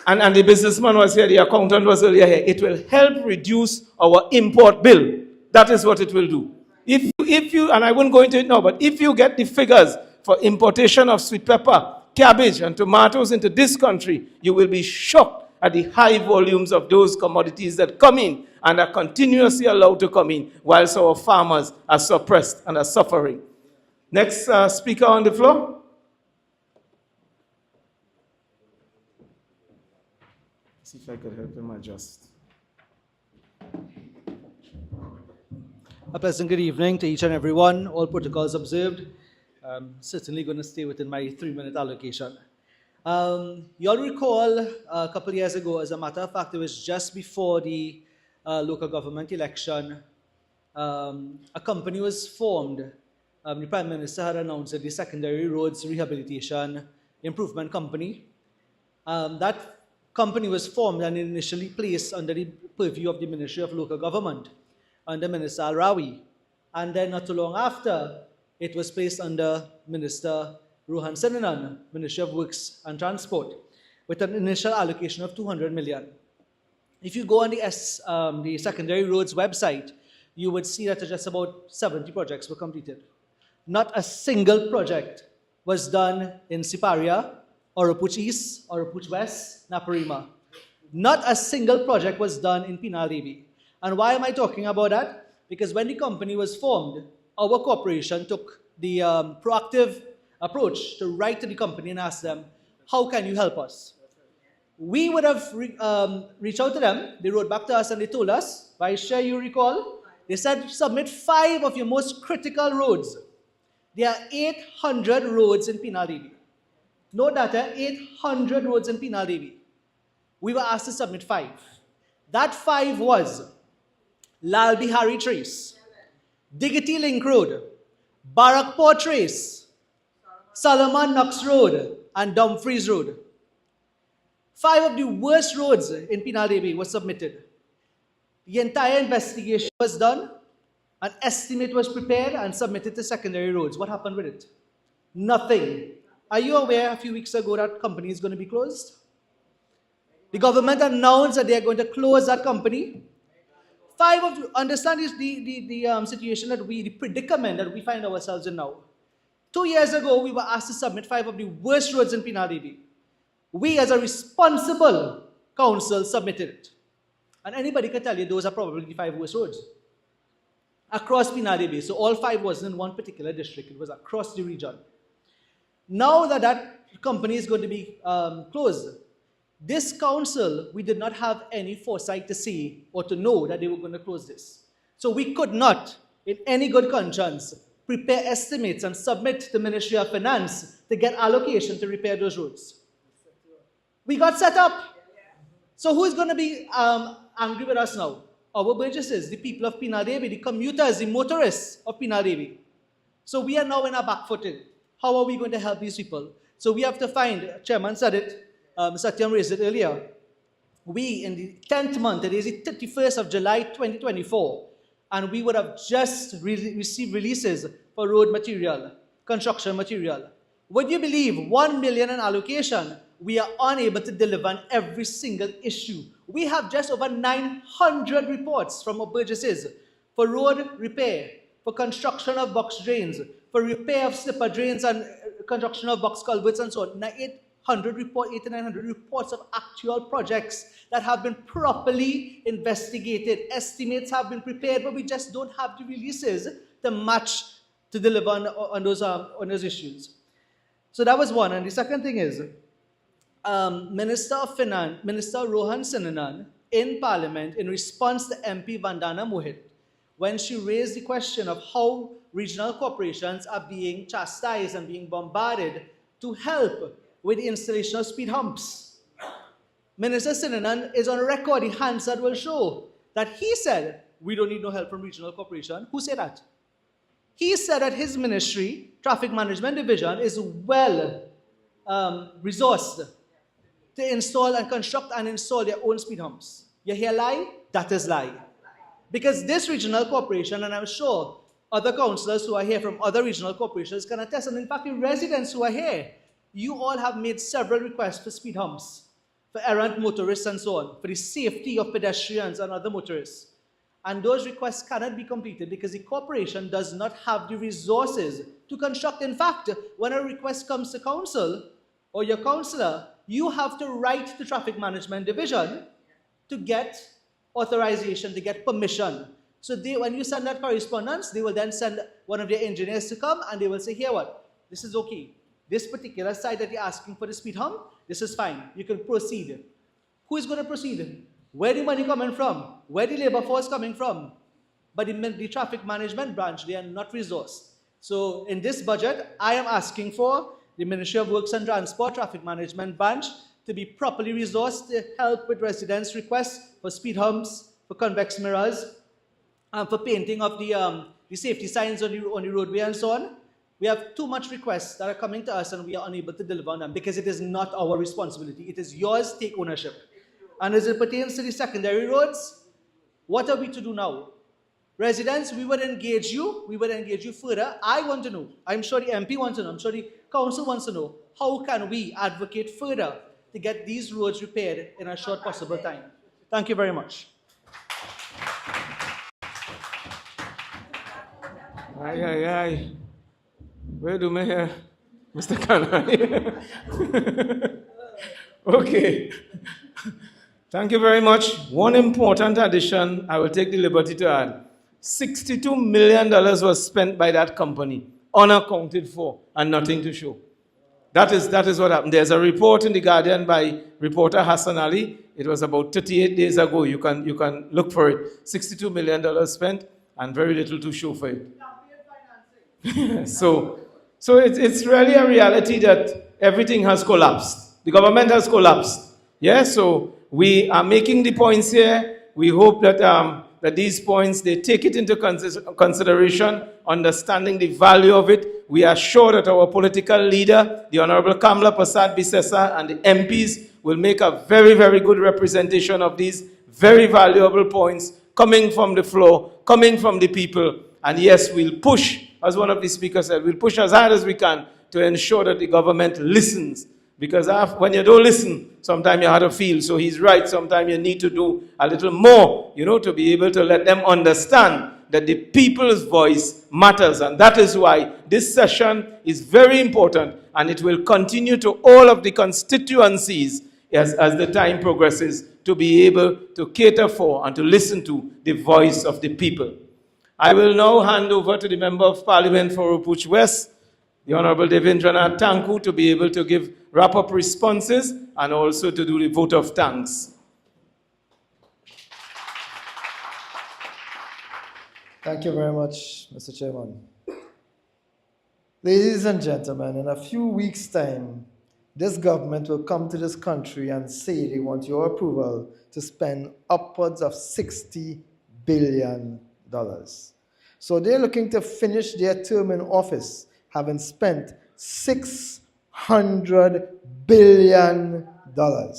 And the businessman was here, the accountant was earlier here. It will help reduce our import bill. That is what it will do. If you, and I won't go into it now, but if you get the figures for importation of sweet pepper, cabbage, and tomatoes into this country, you will be shocked at the high volumes of those commodities that come in and are continuously allowed to come in, whilst our farmers are suppressed and are suffering. Next speaker on the floor. See if I could help him adjust. A pleasant good evening to each and everyone. All protocols observed. Certainly going to stay within my 3-minute allocation. You all recall a couple of years ago, as a matter of fact, it was just before the local government election, a company was formed. The Prime Minister had announced that the Secondary Roads Rehabilitation Improvement Company. That company was formed and initially placed under the purview of the Ministry of Local Government, under Minister Al-Rawi. And then not too long after, it was placed under Minister Rohan Sinanan, Ministry of Works and Transport, with an initial allocation of 200 million. If you go on the Secondary Roads website, you would see that just about 70 projects were completed. Not a single project was done in Siparia, Oropouche East, Oropouche West, Naparima. Not a single project was done in Penal Levy. And why am I talking about that? Because when the company was formed, our corporation took the proactive approach to write to the company and ask them, how can you help us? We would have reached out to them. They wrote back to us and they told us, Vice Chair, you recall, they said submit 5 of your most critical roads. There are 800 roads in Penal Levy. No data, 800 roads in Penal Levy. We were asked to submit 5. That 5 was Lal Bihari Trace, Diggity Link Road, Barakpur Trace, Solomon Knox Road, and Dumfries Road. 5 of the worst roads in Penal Levy were submitted. The entire investigation was done, an estimate was prepared and submitted to Secondary Roads. What happened with it? Nothing. Are you aware a few weeks ago that company is going to be closed? The government announced that they are going to close that company. Understand the situation that the predicament that we find ourselves in now. 2 years ago, we were asked to submit 5 of the worst roads in Penal Levy. We, as a responsible council, submitted it. And anybody can tell you those are probably the 5 worst roads across Penal Levy. So all 5 wasn't in one particular district, it was across the region. Now that that company is going to be closed, this council, we did not have any foresight to see or to know that they were going to close this. So we could not, in any good conscience, prepare estimates and submit to the Ministry of Finance to get allocation to repair those roads. We got set up. So who is going to be angry with us now? Our burgesses, the people of Penal Levy, the commuters, the motorists of Penal Levy. So we are now in our back footed. How are we going to help these people? So we have to find, Chairman said it, Satyam raised it earlier. We, in the 10th month, it is the 31st of July 2024, and we would have just received releases for road material, construction material. Would you believe 1 million in allocation, we are unable to deliver on every single issue? We have just over 900 reports from our burgesses for road repair, for construction of box drains, for repair of slipper drains and construction of box culverts and so on. 800 to 900 reports of actual projects that have been properly investigated. Estimates have been prepared, but we just don't have the releases to match to deliver on those issues. So that was one. And the second thing is, Minister of Finance, Minister Rohan Sinanan, in Parliament, in response to MP Vandana Mohit, when she raised the question of how regional corporations are being chastised and being bombarded to help with the installation of speed humps. Minister Sinanan is on record, the Hansard will show, that he said, we don't need no help from regional corporation. Who said that? He said that his ministry, Traffic Management Division, is well resourced to install and construct and install their own speed humps. You hear lie? That is lie. Because this regional corporation, and I'm sure other councillors who are here from other regional corporations can attest, and in fact the residents who are here, you all have made several requests for speed humps, for errant motorists and so on, for the safety of pedestrians and other motorists. And those requests cannot be completed because the corporation does not have the resources to construct. In fact, when a request comes to council or your councillor, you have to write to Traffic Management Division to get authorization, to get permission. So when you send that correspondence, they will then send one of their engineers to come and they will say, here what, this is okay. This particular site that you're asking for the speed hump, this is fine. You can proceed. Who is going to proceed? Where the money coming from? Where the labor force coming from? But the traffic management branch, they are not resourced. So in this budget, I am asking for the Ministry of Works and Transport Traffic Management branch to be properly resourced to help with residents' requests for speed humps, for convex mirrors, and for painting of the safety signs on the roadway and so on. We have too much requests that are coming to us and we are unable to deliver on them because it is not our responsibility. It is yours, take ownership. And as it pertains to the secondary roads, what are we to do now? Residents, we would engage you further. I want to know, I'm sure the MP wants to know, I'm sure the council wants to know, how can we advocate further to get these roads repaired in a short possible time? Thank you very much. Aye. Where do me hear Mr. Kanai? Okay. Thank you very much. One important addition I will take the liberty to add. $62 million was spent by that company, unaccounted for, and nothing to show. That is what happened. There's a report in The Guardian by reporter Hassan Ali. It was about 38 days ago. You can look for it. $62 million spent and very little to show for it. So it's really a reality that everything has collapsed. The government has collapsed. Yeah, so we are making the points here. We hope that that these points, they take it into consideration, understanding the value of it. We are sure that our political leader, the Honorable Kamla Prasad Bisesa, and the MPs will make a very, very good representation of these very valuable points coming from the floor, coming from the people. And yes, we'll push, as one of the speakers said, we'll push as hard as we can to ensure that the government listens. Because when you don't listen, sometimes you have to feel. So he's right. Sometimes you need to do a little more, to be able to let them understand that the people's voice matters. And that is why this session is very important. And it will continue to all of the constituencies as the time progresses to be able to cater for and to listen to the voice of the people. I will now hand over to the Member of Parliament for Oropouche West, the Honorable Devendranath Tanku, to be able to give wrap-up responses and also to do the vote of thanks. Thank you very much, Mr. Chairman. Ladies and gentlemen, in a few weeks' time, this government will come to this country and say they want your approval to spend upwards of $60 billion. So they're looking to finish their term in office having spent $600 billion. I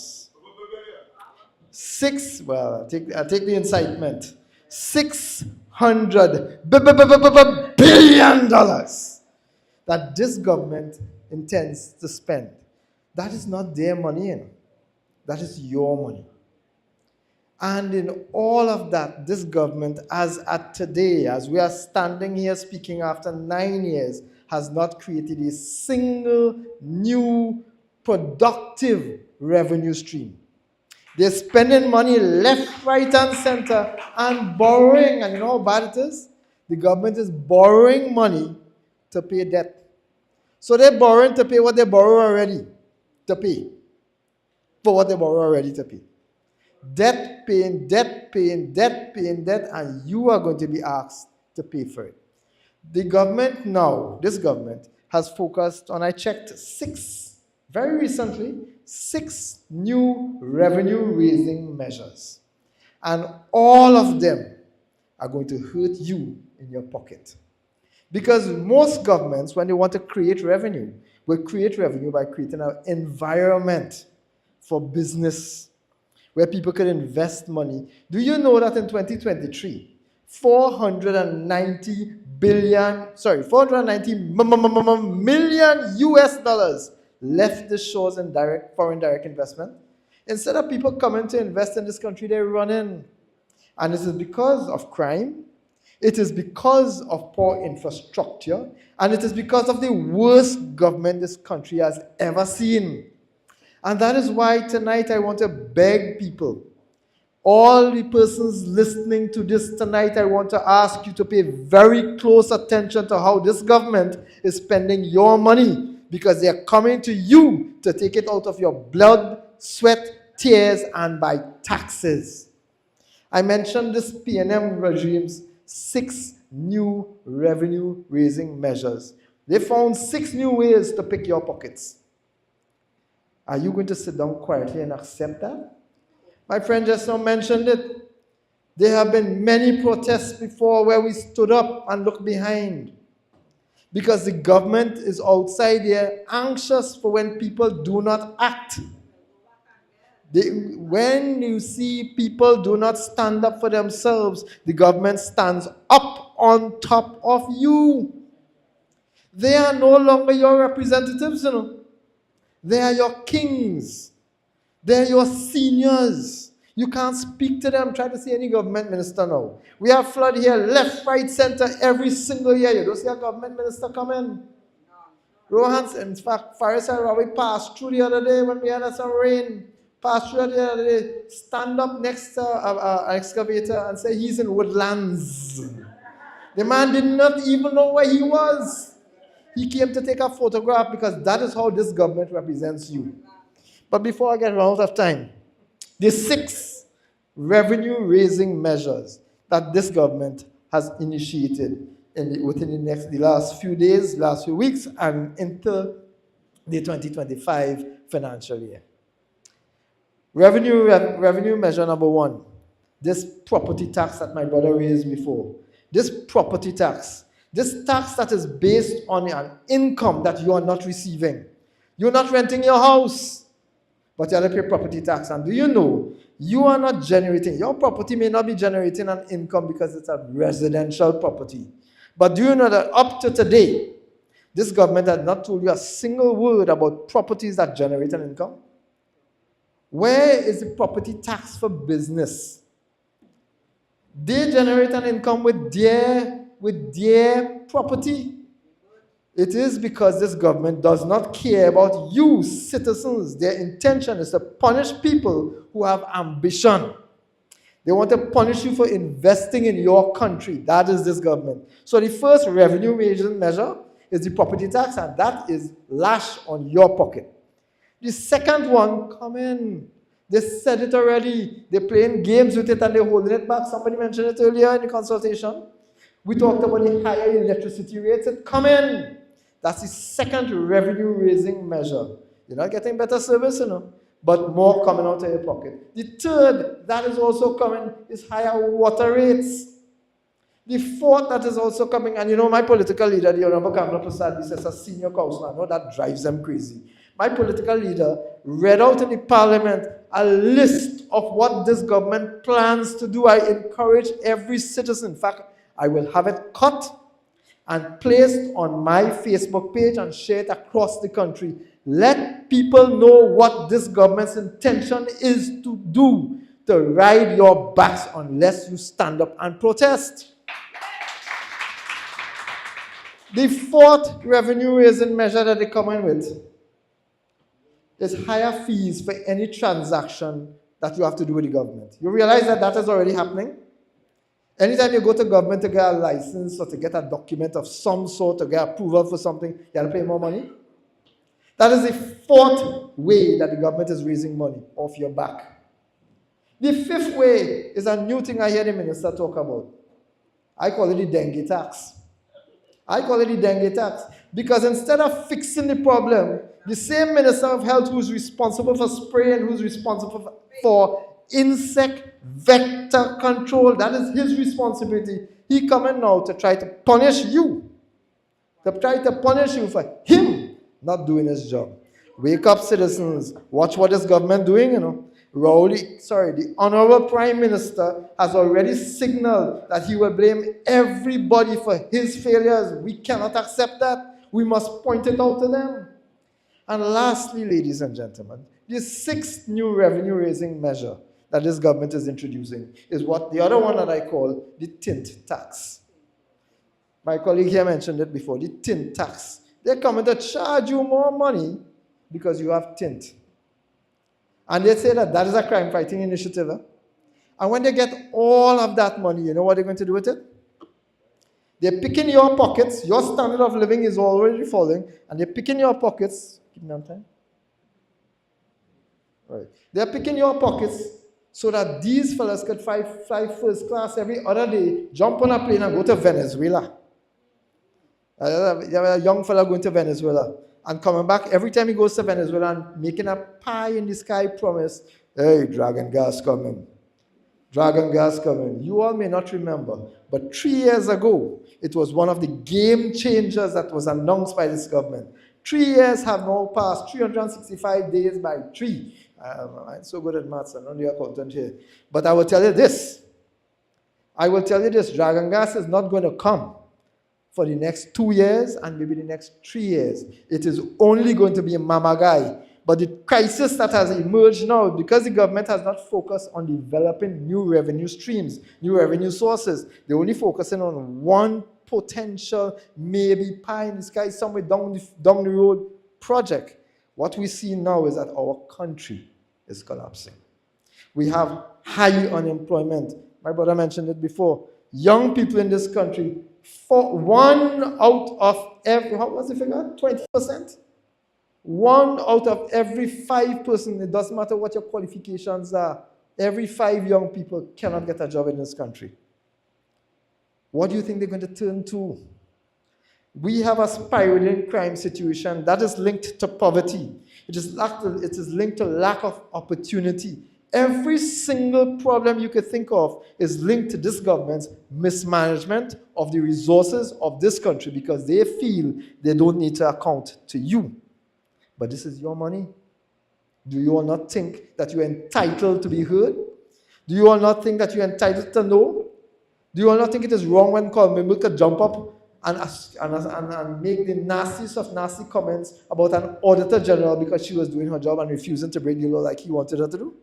take the incitement. $600 billion that this government intends to spend. That is not their money, that is your money. And in all of that, this government, as at today, as we are standing here speaking after 9 years, has not created a single new productive revenue stream. They're spending money left, right, and center and borrowing. And you know how bad it is? The government is borrowing money to pay debt. So they're borrowing to pay what they borrow already to pay. For what they borrow already to pay. Debt paying, and you are going to be asked to pay for it. The government now, this government, has focused on, I checked, very recently, 6 new revenue-raising measures. And all of them are going to hurt you in your pocket. Because most governments, when they want to create revenue, will create revenue by creating an environment for business where people can invest money. Do you know that in 2023, 490 million US dollars left the shores in foreign direct investment? Instead of people coming to invest in this country, they're running. And this is because of crime. It is because of poor infrastructure. And it is because of the worst government this country has ever seen. And that is why tonight I want to beg people, all the persons listening to this tonight, I want to ask you to pay very close attention to how this government is spending your money, because they are coming to you to take it out of your blood, sweat, tears, and by taxes. I mentioned this PNM regime's 6 new revenue-raising measures. They found 6 new ways to pick your pockets. Are you going to sit down quietly and accept that? My friend just now mentioned it. There have been many protests before where we stood up and looked behind, because the government is outside there anxious for when people do not act. When you see people do not stand up for themselves, the government stands up on top of you. They are no longer your representatives, you know. They are your kings. They are your seniors. You can't speak to them. Try to see any government minister now. We have flood here, left, right, center, every single year. You don't see a government minister coming. Rohan's, in fact, Faris and Rawi passed through the other day when we had some rain. Passed through the other day, stand up next to an excavator and say he's in Woodlands. The man did not even know where he was. He came to take a photograph because that is how this government represents you. But before I get run out of time, the 6 revenue-raising measures that this government has initiated within the last few days, last few weeks, and into the 2025 financial year. Revenue measure number 1, this property tax that my brother raised before. This property tax, this tax that is based on an income that you are not receiving. You're not renting your house, but you have to pay property tax. And do you know, you are not generating, your property may not be generating an income because it's a residential property. But do you know that up to today, this government has not told you a single word about properties that generate an income? Where is the property tax for business? They generate an income with their property. It is because this government does not care about you, citizens. Their intention is to punish people who have ambition. They want to punish you for investing in your country. That is this government. So the first revenue-raising measure is the property tax, and that is lash on your pocket. The second one, come in. They said it already. They're playing games with it and they're holding it back. Somebody mentioned it earlier in the consultation. We talked about the higher electricity rates. Come in. That's the second revenue-raising measure. You're not getting better service, you know, but more coming out of your pocket. The third that is also coming is higher water rates. The fourth that is also coming, and you know, my political leader, the Honorable Kamala Prasad, is a senior councillor. I know that drives them crazy. My political leader read out in the parliament a list of what this government plans to do. I encourage every citizen. In fact, I will have it cut and placed on my Facebook page and share it across the country. Let people know what this government's intention is to do to ride your backs unless you stand up and protest. The fourth revenue-raising measure that they come in with is higher fees for any transaction that you have to do with the government. You realize that that is already happening? Anytime you go to government to get a license or to get a document of some sort, to get approval for something, you have to pay more money. That is the fourth way that the government is raising money off your back. The fifth way is a new thing I hear the minister talk about. I call it the dengue tax. I call it the dengue tax because instead of fixing the problem, the same Minister of Health who's responsible for spraying, who's responsible for insect vector control. That is his responsibility. He coming now to try to punish you. To try to punish you for him not doing his job. Wake up, citizens. Watch what this government doing, the Honorable Prime Minister has already signaled that he will blame everybody for his failures. We cannot accept that. We must point it out to them. And lastly, ladies and gentlemen, the sixth new revenue-raising measure that this government is introducing is what the other one that I call the tint tax. My colleague here mentioned it before, the tint tax. They're coming to charge you more money because you have tint. And they say that is a crime-fighting initiative. And when they get all of that money, you know what they're going to do with it? They're picking your pockets. Your standard of living is already falling, and they're picking your pockets. Keep me on time. Right. They're picking your pockets so that these fellas could fly first class every other day, jump on a plane and go to Venezuela. You have a young fella going to Venezuela and coming back every time he goes to Venezuela and making a pie in the sky promise, hey, dragon gas coming. Dragon gas coming. You all may not remember, but 3 years ago, it was one of the game changers that was announced by this government. 3 years have now passed, 365 days by 3. I'm so good at maths, I'm not the accountant here. But I will tell you this. Dragon gas is not going to come for the next 2 years and maybe the next 3 years. It is only going to be a mama guy. But the crisis that has emerged now, because the government has not focused on developing new revenue streams, new revenue sources, they're only focusing on one potential, maybe pie in the sky somewhere down the road project. What we see now is that our country is collapsing. We have high unemployment. My brother mentioned it before. Young people in this country, for 1 out of every, what was the figure? 20%? 1 out of every 5 person, it doesn't matter what your qualifications are, every 5 young people cannot get a job in this country. What do you think they're going to turn to? We have a spiraling crime situation that is linked to poverty. It is linked to lack of opportunity. Every single problem you could think of is linked to this government's mismanagement of the resources of this country because they feel they don't need to account to you. But this is your money. Do you all not think that you're entitled to be heard? Do you all not think that you're entitled to know? Do you all not think it is wrong when Colmember could jump up and make the nastiest of nasty comments about an auditor general because she was doing her job and refusing to break the law like he wanted her to do?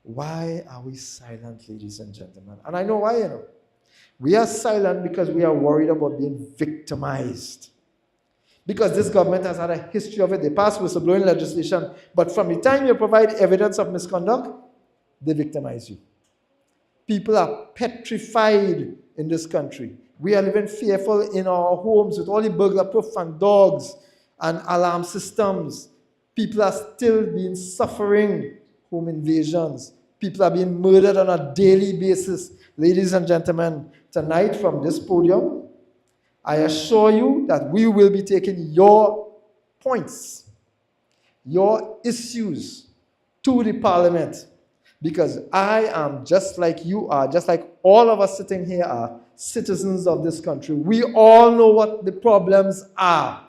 Why are we silent, ladies and gentlemen? And I know why, We are silent because we are worried about being victimized. Because this government has had a history of it. They passed whistleblowing legislation, but from the time you provide evidence of misconduct, they victimize you. People are petrified in this country. We are living fearful in our homes with all the burglar-proof and dogs and alarm systems. People are still being suffering home invasions. People are being murdered on a daily basis. Ladies and gentlemen, tonight from this podium, I assure you that we will be taking your points, your issues to the parliament because I am just like you are, just like all of us sitting here are, citizens of this country. We all know what the problems are.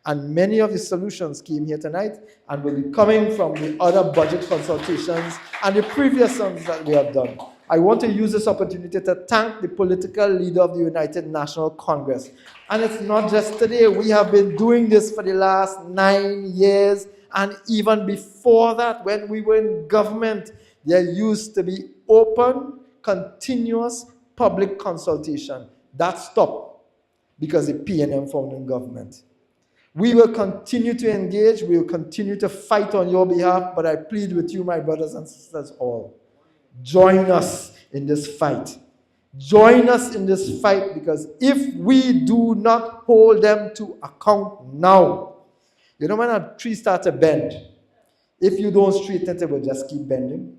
And many of the solutions came here tonight and will be coming from the other budget consultations and the previous ones that we have done. I want to use this opportunity to thank the political leader of the United National Congress. And it's not just today. We have been doing this for the last 9 years. And even before that, when we were in government, there used to be open, continuous public consultation. That stopped because the PNM found in government. We will continue to engage. We will continue to fight on your behalf. But I plead with you, my brothers and sisters all. Join us in this fight. Join us in this fight because if we do not hold them to account now, when a tree starts to bend, if you don't straighten it, it will just keep bending.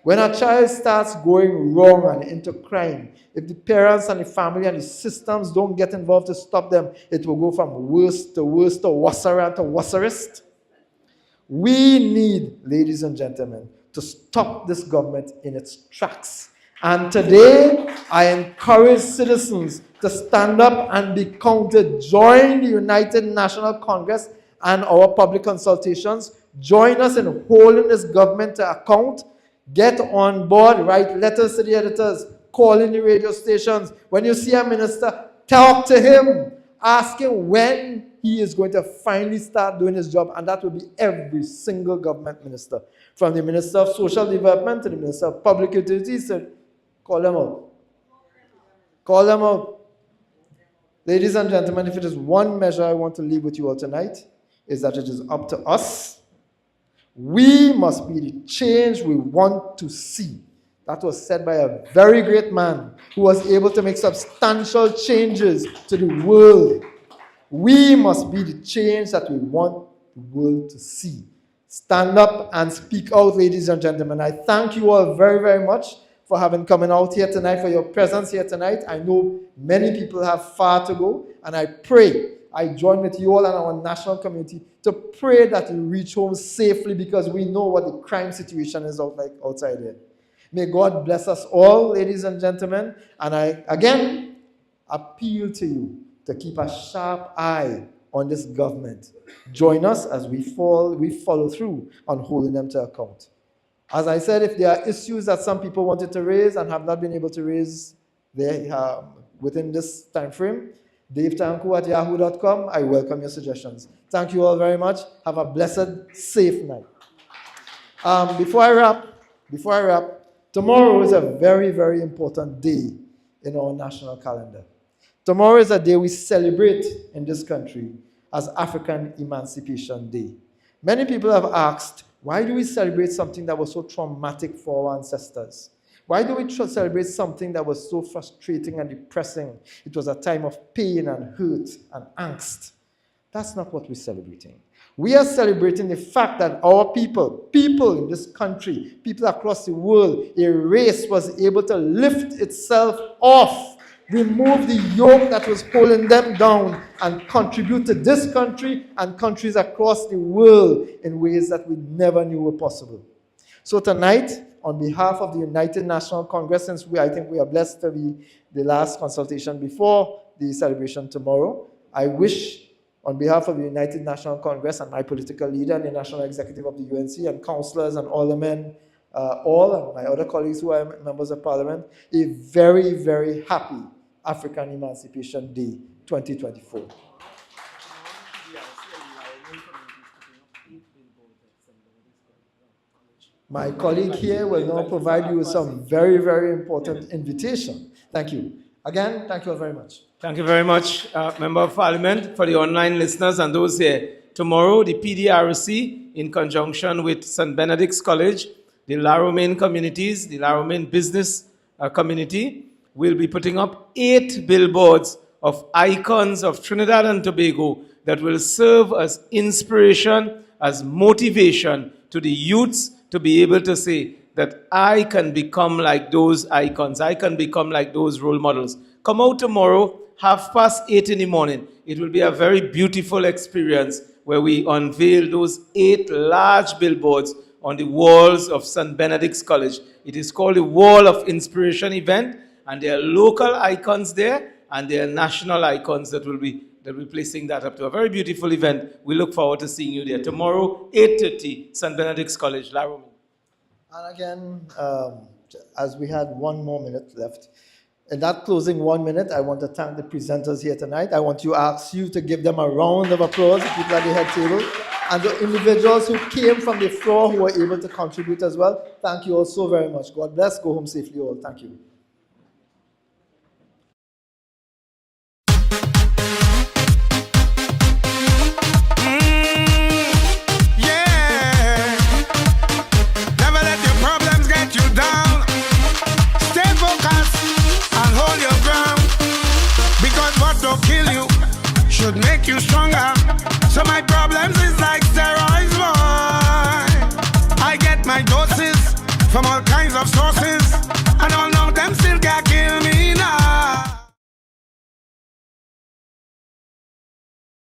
When a child starts going wrong and into crime, if the parents and the family and the systems don't get involved to stop them, it will go from worst to worst to worser and to worserest. We need, ladies and gentlemen, to stop this government in its tracks. And today, I encourage citizens to stand up and be counted. Join the United National Congress and our public consultations. Join us in holding this government to account. Get on board, write letters to the editors, call in the radio stations. When you see a minister, talk to him. Ask him when he is going to finally start doing his job, and that will be every single government minister. From the Minister of Social Development to the Minister of Public Utilities, so call them out. Call them out. Ladies and gentlemen, if it is one measure I want to leave with you all tonight, is that it is up to us. We must be the change we want to see. That was said by a very great man who was able to make substantial changes to the world. We must be the change that we want the world to see. Stand up and speak out, ladies and gentlemen. I thank you all very, very much for having coming out here tonight, for your presence here tonight. I know many people have far to go, and I pray, I join with you all and our national community to pray that you reach home safely, because we know what the crime situation is outside here. May God bless us all, ladies and gentlemen. And I, again, appeal to you to keep a sharp eye on this government. Join us as we follow through on holding them to account. As I said, if there are issues that some people wanted to raise and have not been able to raise within this time frame, davetanku@yahoo.com. I welcome your suggestions. Thank you all very much. Have a blessed, safe night. Before I wrap, tomorrow is a very, very important day in our national calendar. Tomorrow is a day we celebrate in this country as African Emancipation Day. Many people have asked, why do we celebrate something that was so traumatic for our ancestors? Why do we celebrate something that was so frustrating and depressing? It was a time of pain and hurt and angst. That's not what we're celebrating. We are celebrating the fact that our people in this country, people across the world, a race was able to lift itself off, remove the yoke that was holding them down, and contribute to this country and countries across the world in ways that we never knew were possible. So tonight, on behalf of the United National Congress, since I think we are blessed to be the last consultation before the celebration tomorrow, I wish, on behalf of the United National Congress and my political leader and the national executive of the UNC and councillors and aldermen, all and my other colleagues who are members of parliament, a very, very happy African Emancipation Day 2024. My colleague here will now provide you with some very, very important invitation. Thank you. Again, thank you all very much. Thank you very much, Member of Parliament. For the online listeners and those here, tomorrow the PDRC, in conjunction with St. Benedict's College, the Laromaine communities, the Laromaine business community, will be putting up 8 billboards of icons of Trinidad and Tobago that will serve as inspiration, as motivation to the youths to be able to say that I can become like those icons, I can become like those role models. Come out tomorrow, 8:30 in the morning. It will be a very beautiful experience where we unveil those 8 large billboards on the walls of St. Benedict's College. It is called the Wall of Inspiration event, and there are local icons there, and there are national icons that will be placing that up to a very beautiful event. We look forward to seeing you there tomorrow, 8:30, St. Benedict's College, Laromaine. And again, as we had 1 more minute left, in that closing 1 minute, I want to thank the presenters here tonight. I want to ask you to give them a round of applause, the people at the head table, and the individuals who came from the floor who were able to contribute as well. Thank you all so very much. God bless. Go home safely all. Thank you. Should make you stronger. So my problems is like steroids, boy. I get my doses from all kinds of sources.